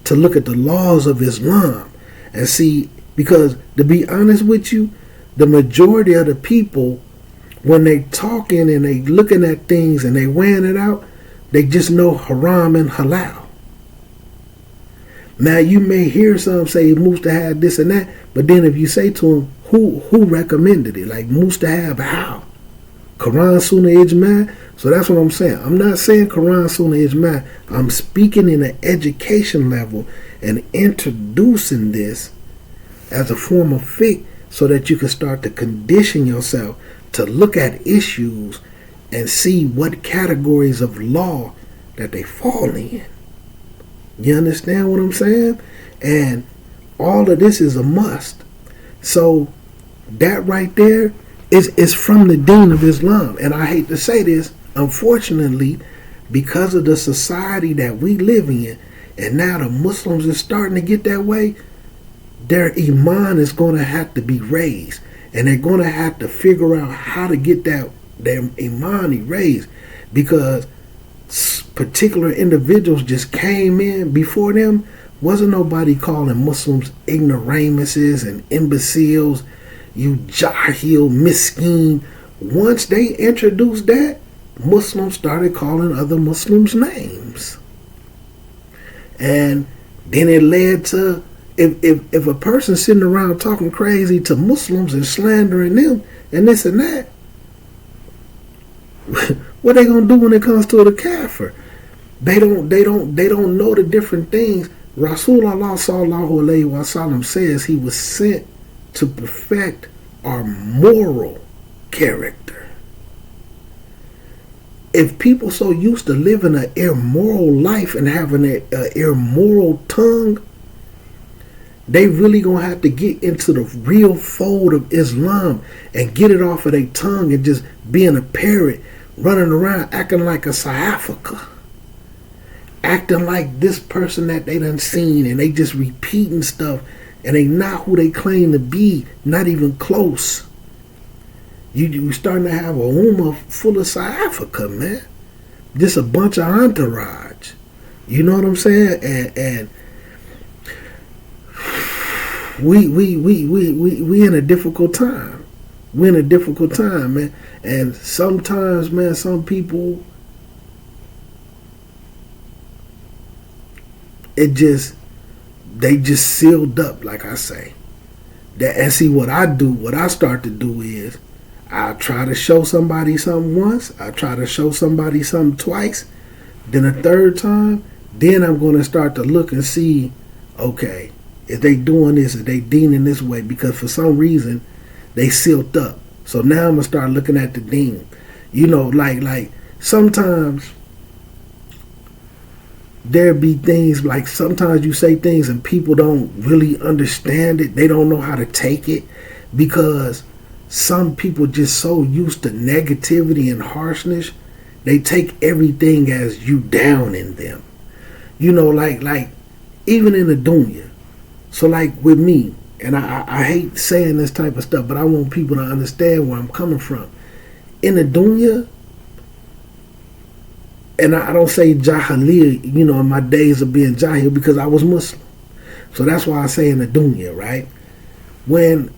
to look at the laws of Islam and see, because to be honest with you, the majority of the people, when they talking and they looking at things and they weighing it out, they just know haram and halal. Now you may hear some say mustahab this and that, but then if you say to them, who recommended it? Like mustahab how? Quran, Sunnah, Ijma? So that's what I'm saying. I'm not saying Quran, Sunnah, Ijma. I'm speaking in an education level and introducing this as a form of fiqh so that you can start to condition yourself to look at issues and see what categories of law that they fall in. You understand what I'm saying? And all of this is a must. So that right there is from the deen of Islam. And I hate to say this, unfortunately, because of the society that we live in, and now the Muslims are starting to get that way, their iman is going to have to be raised. And they're going to have to figure out how to get their iman raised, because particular individuals just came in before them. Wasn't nobody calling Muslims ignoramuses and imbeciles, you jahil, miskin. Once they introduced that, Muslims started calling other Muslims names. And then it led to, if a person sitting around talking crazy to Muslims and slandering them and this and that, what they gonna do when it comes to the kafir? They don't know the different things. Rasulullah sallallahu alaihi wasallam says he was sent to perfect our moral character. If people so used to living an immoral life and having an immoral tongue, they really gonna have to get into the real fold of Islam and get it off of their tongue and just being a parrot, running around acting like a sahafaka, acting like this person that they done seen, and they just repeating stuff, and they not who they claim to be, not even close. You starting to have a ummah full of sahafaka, man. Just a bunch of entourage. You know what I'm saying? And we in a difficult time. We're in a difficult time, man. And sometimes, man, some people, they just sealed up, like I say. And see what I do, what I start to do is, I try to show somebody something once, I try to show somebody something twice, then a third time, then I'm going to start to look and see, okay, if they doing this, if they deening this way, because for some reason they sealed up. So now I'm gonna start looking at the deen. You know, like sometimes there be things, like sometimes you say things and people don't really understand it. They don't know how to take it, because some people just so used to negativity and harshness, they take everything as you down in them. You know, like even in the dunya. So like with me, and I hate saying this type of stuff, but I want people to understand where I'm coming from. In the dunya, and I don't say jahiliyyah, you know, in my days of being jahil, because I was Muslim. So that's why I say in the dunya, right? When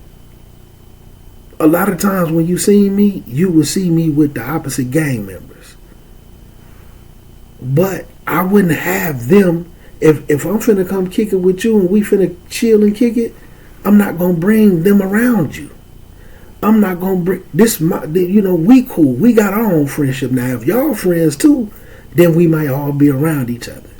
a lot of times when you see me, you will see me with the opposite gang members. But I wouldn't have them. If I'm finna come kick it with you and we finna chill and kick it, I'm not gonna bring them around you. I'm not gonna bring this. You know, we cool. We got our own friendship now. If y'all friends too, then we might all be around each other,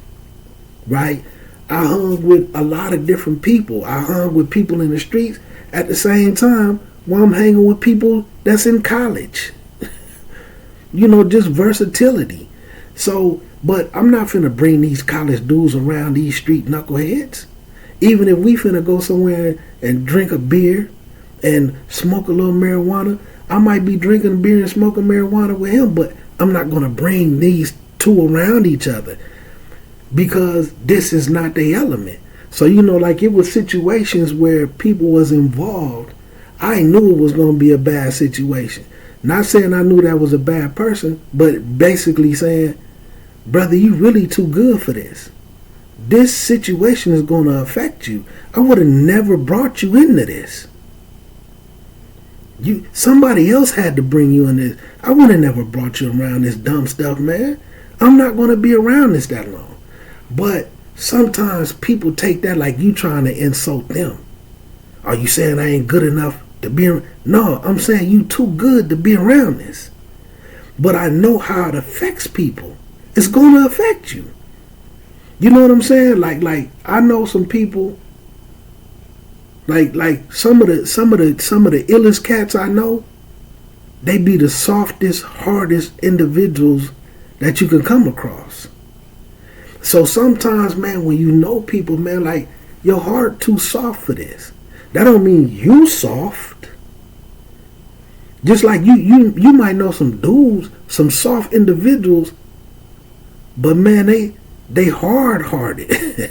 right? I hung with a lot of different people. I hung with people in the streets at the same time while I'm hanging with people that's in college. You know, just versatility. So, but I'm not finna bring these college dudes around these street knuckleheads. Even if we finna go somewhere and drink a beer and smoke a little marijuana, I might be drinking beer and smoking marijuana with him, but I'm not gonna bring these two around each other because this is not their element. So, you know, like it was situations where people was involved. I knew it was gonna be a bad situation. Not saying I knew that was a bad person, but basically saying, brother, you really too good for this. This situation is going to affect you. I would have never brought you into this. Somebody else had to bring you in this. I would have never brought you around this dumb stuff, man. I'm not going to be around this that long. But sometimes people take that like you trying to insult them. Are you saying I ain't good enough to be around? No, I'm saying you too good to be around this. But I know how it affects people. It's going to affect you. You know what I'm saying? Like I know some people. Like some of the illest cats I know, they be the softest, hardest individuals that you can come across. So sometimes, man, when you know people, man, like your heart too soft for this. That don't mean you soft. Just like you might know some dudes, some soft individuals, but man, they hard-hearted.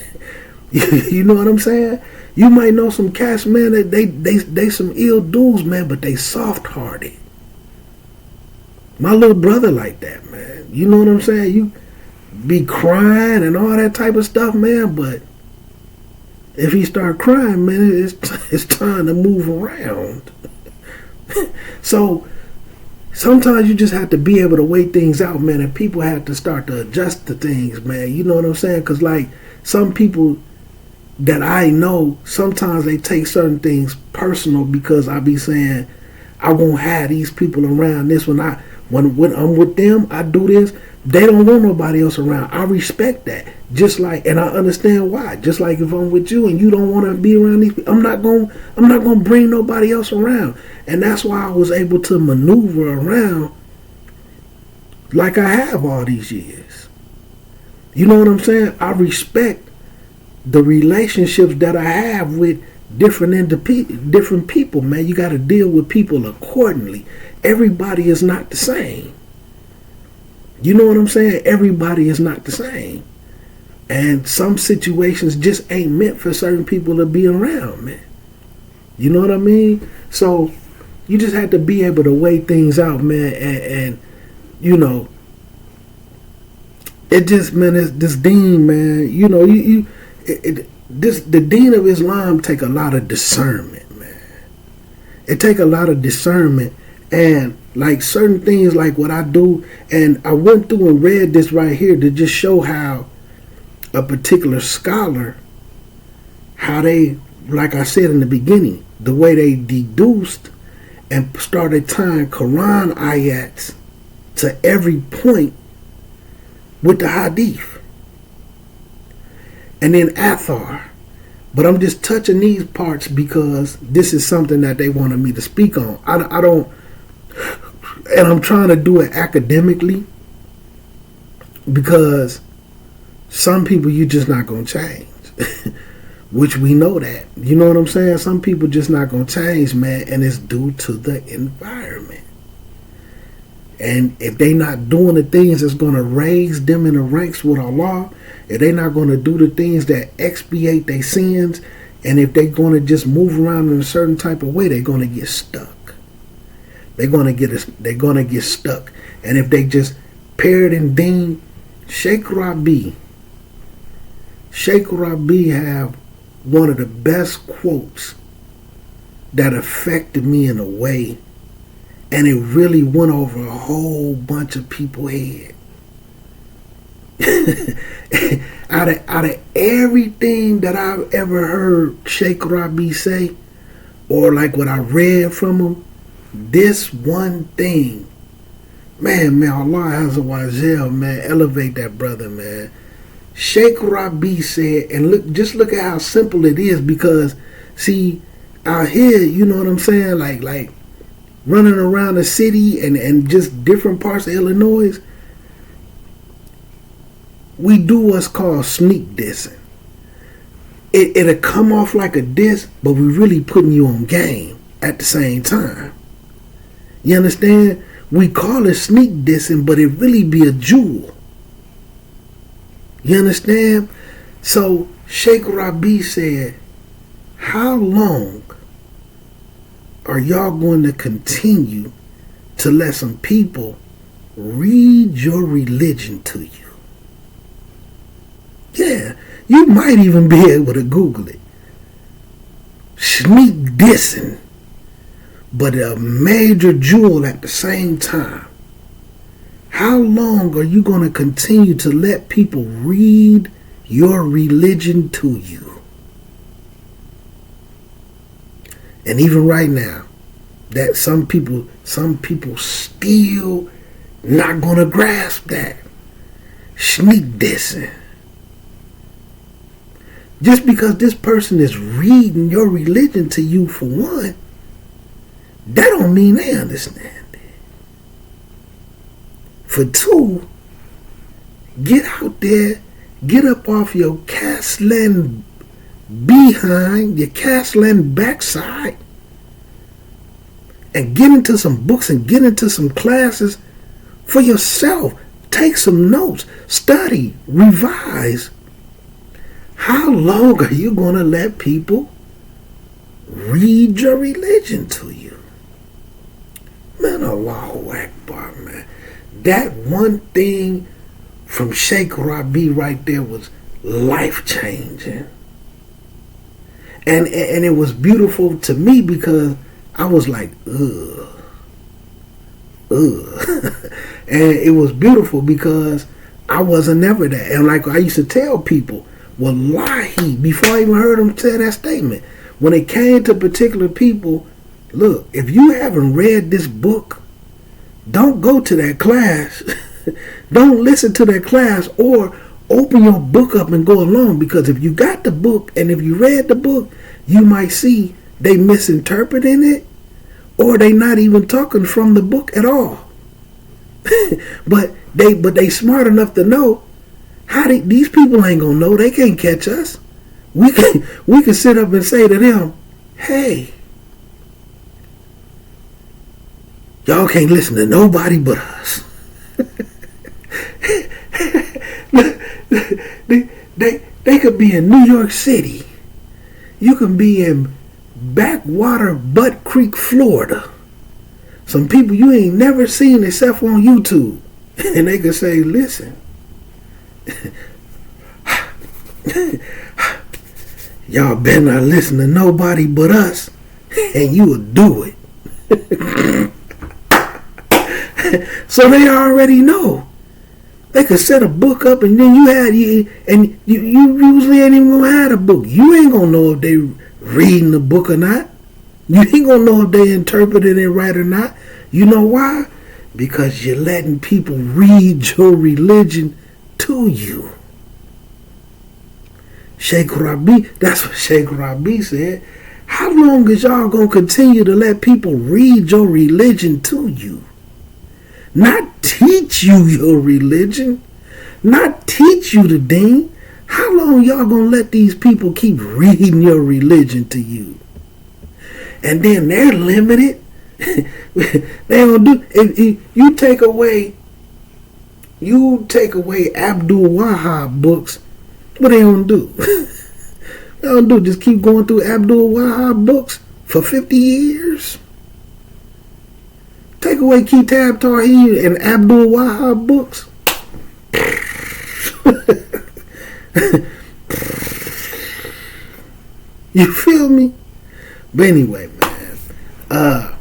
You know what I'm saying? You might know some cats, man, that they some ill dudes, man, but they soft-hearted. My little brother like that, man. You know what I'm saying? You be crying and all that type of stuff, man, but if he start crying, man, it's time to move around. So sometimes you just have to be able to wait things out, man, and people have to start to adjust to things, man. You know what I'm saying? Because, like, some people that I know, sometimes they take certain things personal because I be saying, I won't have these people around this. When I'm with them, I do this. They don't want nobody else around. I respect that. Just like, and I understand why. Just like if I'm with you and you don't want to be around these people, I'm not gonna bring nobody else around. And that's why I was able to maneuver around like I have all these years. You know what I'm saying? I respect the relationships that I have with different people, man. You got to deal with people accordingly. Everybody is not the same. You know what I'm saying? Everybody is not the same. And some situations just ain't meant for certain people to be around, man. You know what I mean? So you just have to be able to weigh things out, man. And you know, it just, man, it's this deen, man. You know, the deen of Islam take a lot of discernment, man. It take a lot of discernment. And like certain things like what I do, and I went through and read this right here to just show how a particular scholar, how they, like I said in the beginning, the way they deduced and started tying Quran ayats to every point with the hadith. And then Athar. But I'm just touching these parts because this is something that they wanted me to speak on. I don't, and I'm trying to do it academically because some people you just not going to change. which we know that. You know what I'm saying? Some people just not going to change, man, and it's due to the environment. And if they not doing the things that's going to raise them in the ranks with Allah, if they not going to do the things that expiate their sins, and if they're going to just move around in a certain type of way, they're going to get stuck. They're going to get stuck. And if they just parrot and ding, Sheikh Rabi have one of the best quotes that affected me in a way, and it really went over a whole bunch of people's head. out of everything that I've ever heard Sheikh Rabi say, or like what I read from him, this one thing, man, Allah Azza wa Jal, man, elevate that brother, man. Sheikh Rabi said, and look at how simple it is, because see, out here, you know what I'm saying, like running around the city and just different parts of Illinois, we do what's called sneak dissing. It'll come off like a diss, but we really putting you on game at the same time. You understand? We call it sneak dissing, but it really be a jewel. You understand? So Sheikh Rabi said, how long are y'all going to continue to let some people read your religion to you? Yeah, you might even be able to Google it. Sneak dissing, but a major jewel at the same time. How long are you going to continue to let people read your religion to you? And even right now, that some people still not going to grasp that. Sneak dissing. Just because this person is reading your religion to you, for one, that don't mean they understand it. For two, get out there, get up off your Caslan behind, your Caslan backside, and get into some books and get into some classes for yourself. Take some notes, study, revise. How long are you going to let people read your religion to you? Man, Allahu Akbar, man. That one thing from Sheikh Rabi right there was life-changing. And it was beautiful to me because I was like, ugh. And it was beautiful because I wasn't never that. And like I used to tell people, wallahi, before I even heard him say that statement, when it came to particular people, look, if you haven't read this book, don't go to that class. Don't listen to that class, or open your book up and go along, because if you got the book and if you read the book, you might see they misinterpreting it, or they not even talking from the book at all. but they smart enough to know these people ain't gonna know. They can't catch us. We can sit up and say to them, hey, y'all can't listen to nobody but us. They could be in New York City. You can be in backwater Butt Creek, Florida. Some people you ain't never seen except on YouTube. And they could say, listen, y'all better not listen to nobody but us, and you will do it. So they already know. They could set a book up, and then you usually ain't even gonna have a book. You ain't gonna know if they reading the book or not. You ain't gonna know if they interpreting it right or not. You know why? Because you're letting people read your religion to you. Sheikh Rabi, that's what Sheikh Rabi said. How long is y'all gonna continue to let people read your religion to you? Not teach you your religion, not teach you the deen. How long y'all gonna let these people keep reading your religion to you? And then they're limited. They don't do. If you take away Abdul Wahab books, what they don't do? They don't do just keep going through Abdul Wahab books for 50 years. Take away Kitab Tawheed and Abdul Wahab books. You feel me? But anyway, man.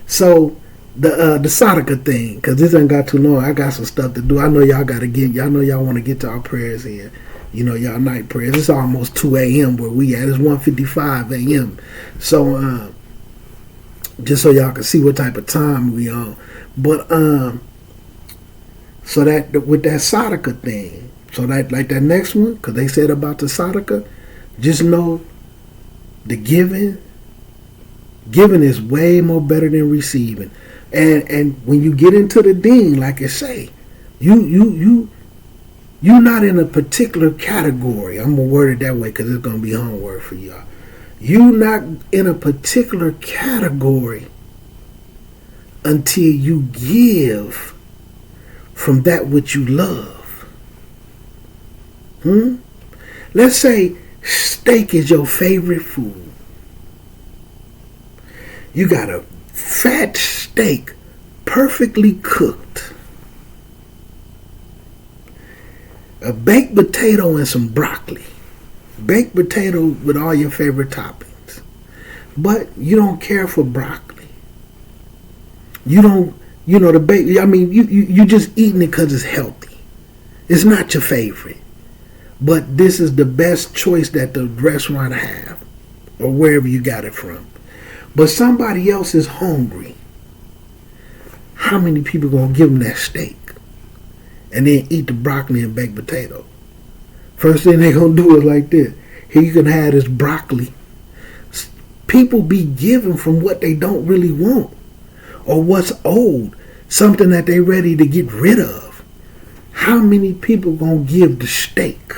So the Sadaqah thing, because this ain't got too long. I got some stuff to do. I know y'all got to get. Y'all know y'all want to get to our prayers in. You know, y'all night prayers. It's almost 2 a.m. where we at. It's 1:55 a.m. So just so y'all can see what type of time we on. But so that with that Sadaqah thing, so that like that next one, because they said about the Sadaqah, just know the giving is way more better than receiving. And when you get into the deen, like I say, you're not in a particular category. I'm gonna word it that way because it's gonna be homework for y'all. You're not in a particular category until you give from that which you love. Let's say steak is your favorite food. You got a fat steak, perfectly cooked, a baked potato and some broccoli. Baked potato with all your favorite toppings. But you don't care for broccoli. You don't, the baked, you just eating it because it's healthy. It's not your favorite. But this is the best choice that the restaurant have, or wherever you got it from. But somebody else is hungry. How many people gonna give them that steak and then eat the broccoli and baked potato? First thing they gonna do is like this. Here you can have this broccoli. People be giving from what they don't really want, or what's old, something that they ready to get rid of. How many people gonna give the steak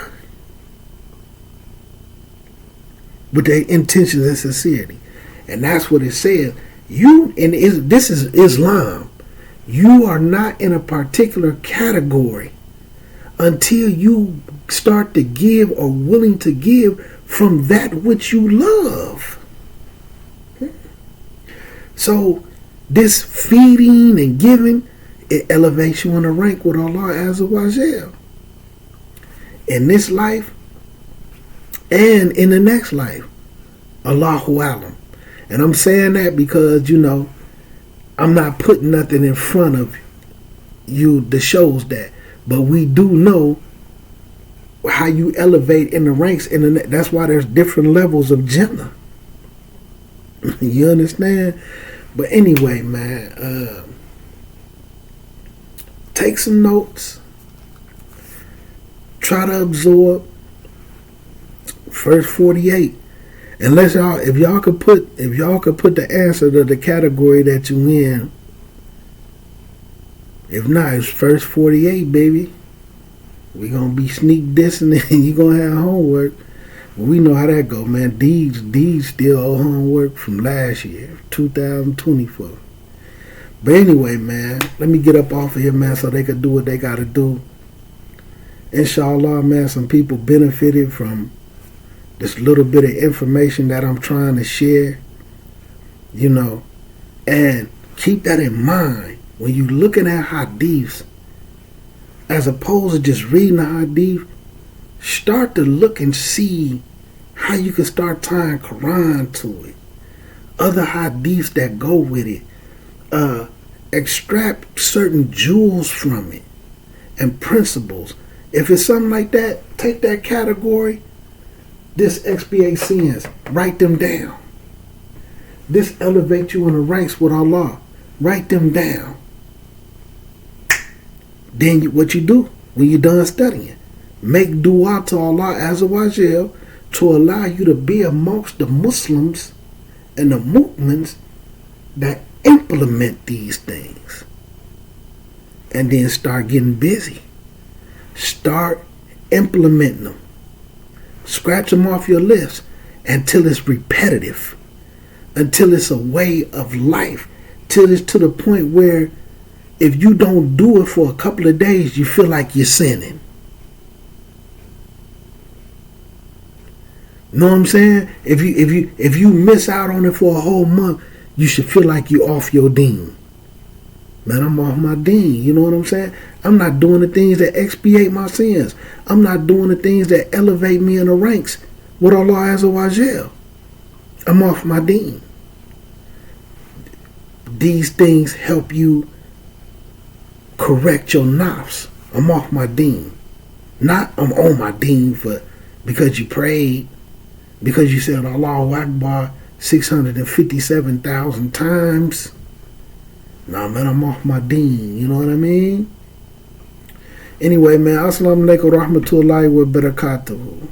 with their intentions and sincerity? And that's what it says. This is Islam. You are not in a particular category until you start to give or willing to give from that which you love. So this feeding and giving, it elevates you in the rank with Allah Azza wa Jal. In this life and in the next life. Allahu Alam. And I'm saying that because, I'm not putting nothing in front of you that shows that. But we do know how you elevate in the ranks. That's why there's different levels of Jannah. You understand? But anyway, man, take some notes. Try to absorb first 48. Unless if y'all could put the answer to the category that you in. If not, it's first 48, baby. We gonna be sneak dissing and you gonna have homework. Well, we know how that go, man. These still owe homework from last year, 2024. But anyway, man, let me get up off of here, man, so they could do what they gotta do. Inshallah, man, some people benefited from this little bit of information that I'm trying to share, and keep that in mind when you're looking at hadiths. As opposed to just reading the hadith, start to look and see how you can start tying Quran to it. Other hadiths that go with it. Extract certain jewels from it and principles. If it's something like that, take that category. This expiate sins. Write them down. This elevate you in the ranks with Allah. Write them down. Then what you do when you're done studying, make dua to Allah Azza wa Jal to allow you to be amongst the Muslims and the mu'mins that implement these things. And then start getting busy. Start implementing them. Scratch them off your list until it's repetitive, until it's a way of life, till it's to the point where if you don't do it for a couple of days, you feel like you're sinning. Know what I'm saying? If you miss out on it for a whole month, you should feel like you off your deen. Man, I'm off my deen. You know what I'm saying? I'm not doing the things that expiate my sins. I'm not doing the things that elevate me in the ranks with Allah Azza wa Jal. I'm off my deen. These things help you correct your nafs. I'm off my deen. Not I'm on my deen because you prayed, because you said Allahu Akbar 657,000 times. Nah, man, I'm off my deen. You know what I mean? Anyway, man, assalamu alaikum wa rahmatullahi wa barakatuh.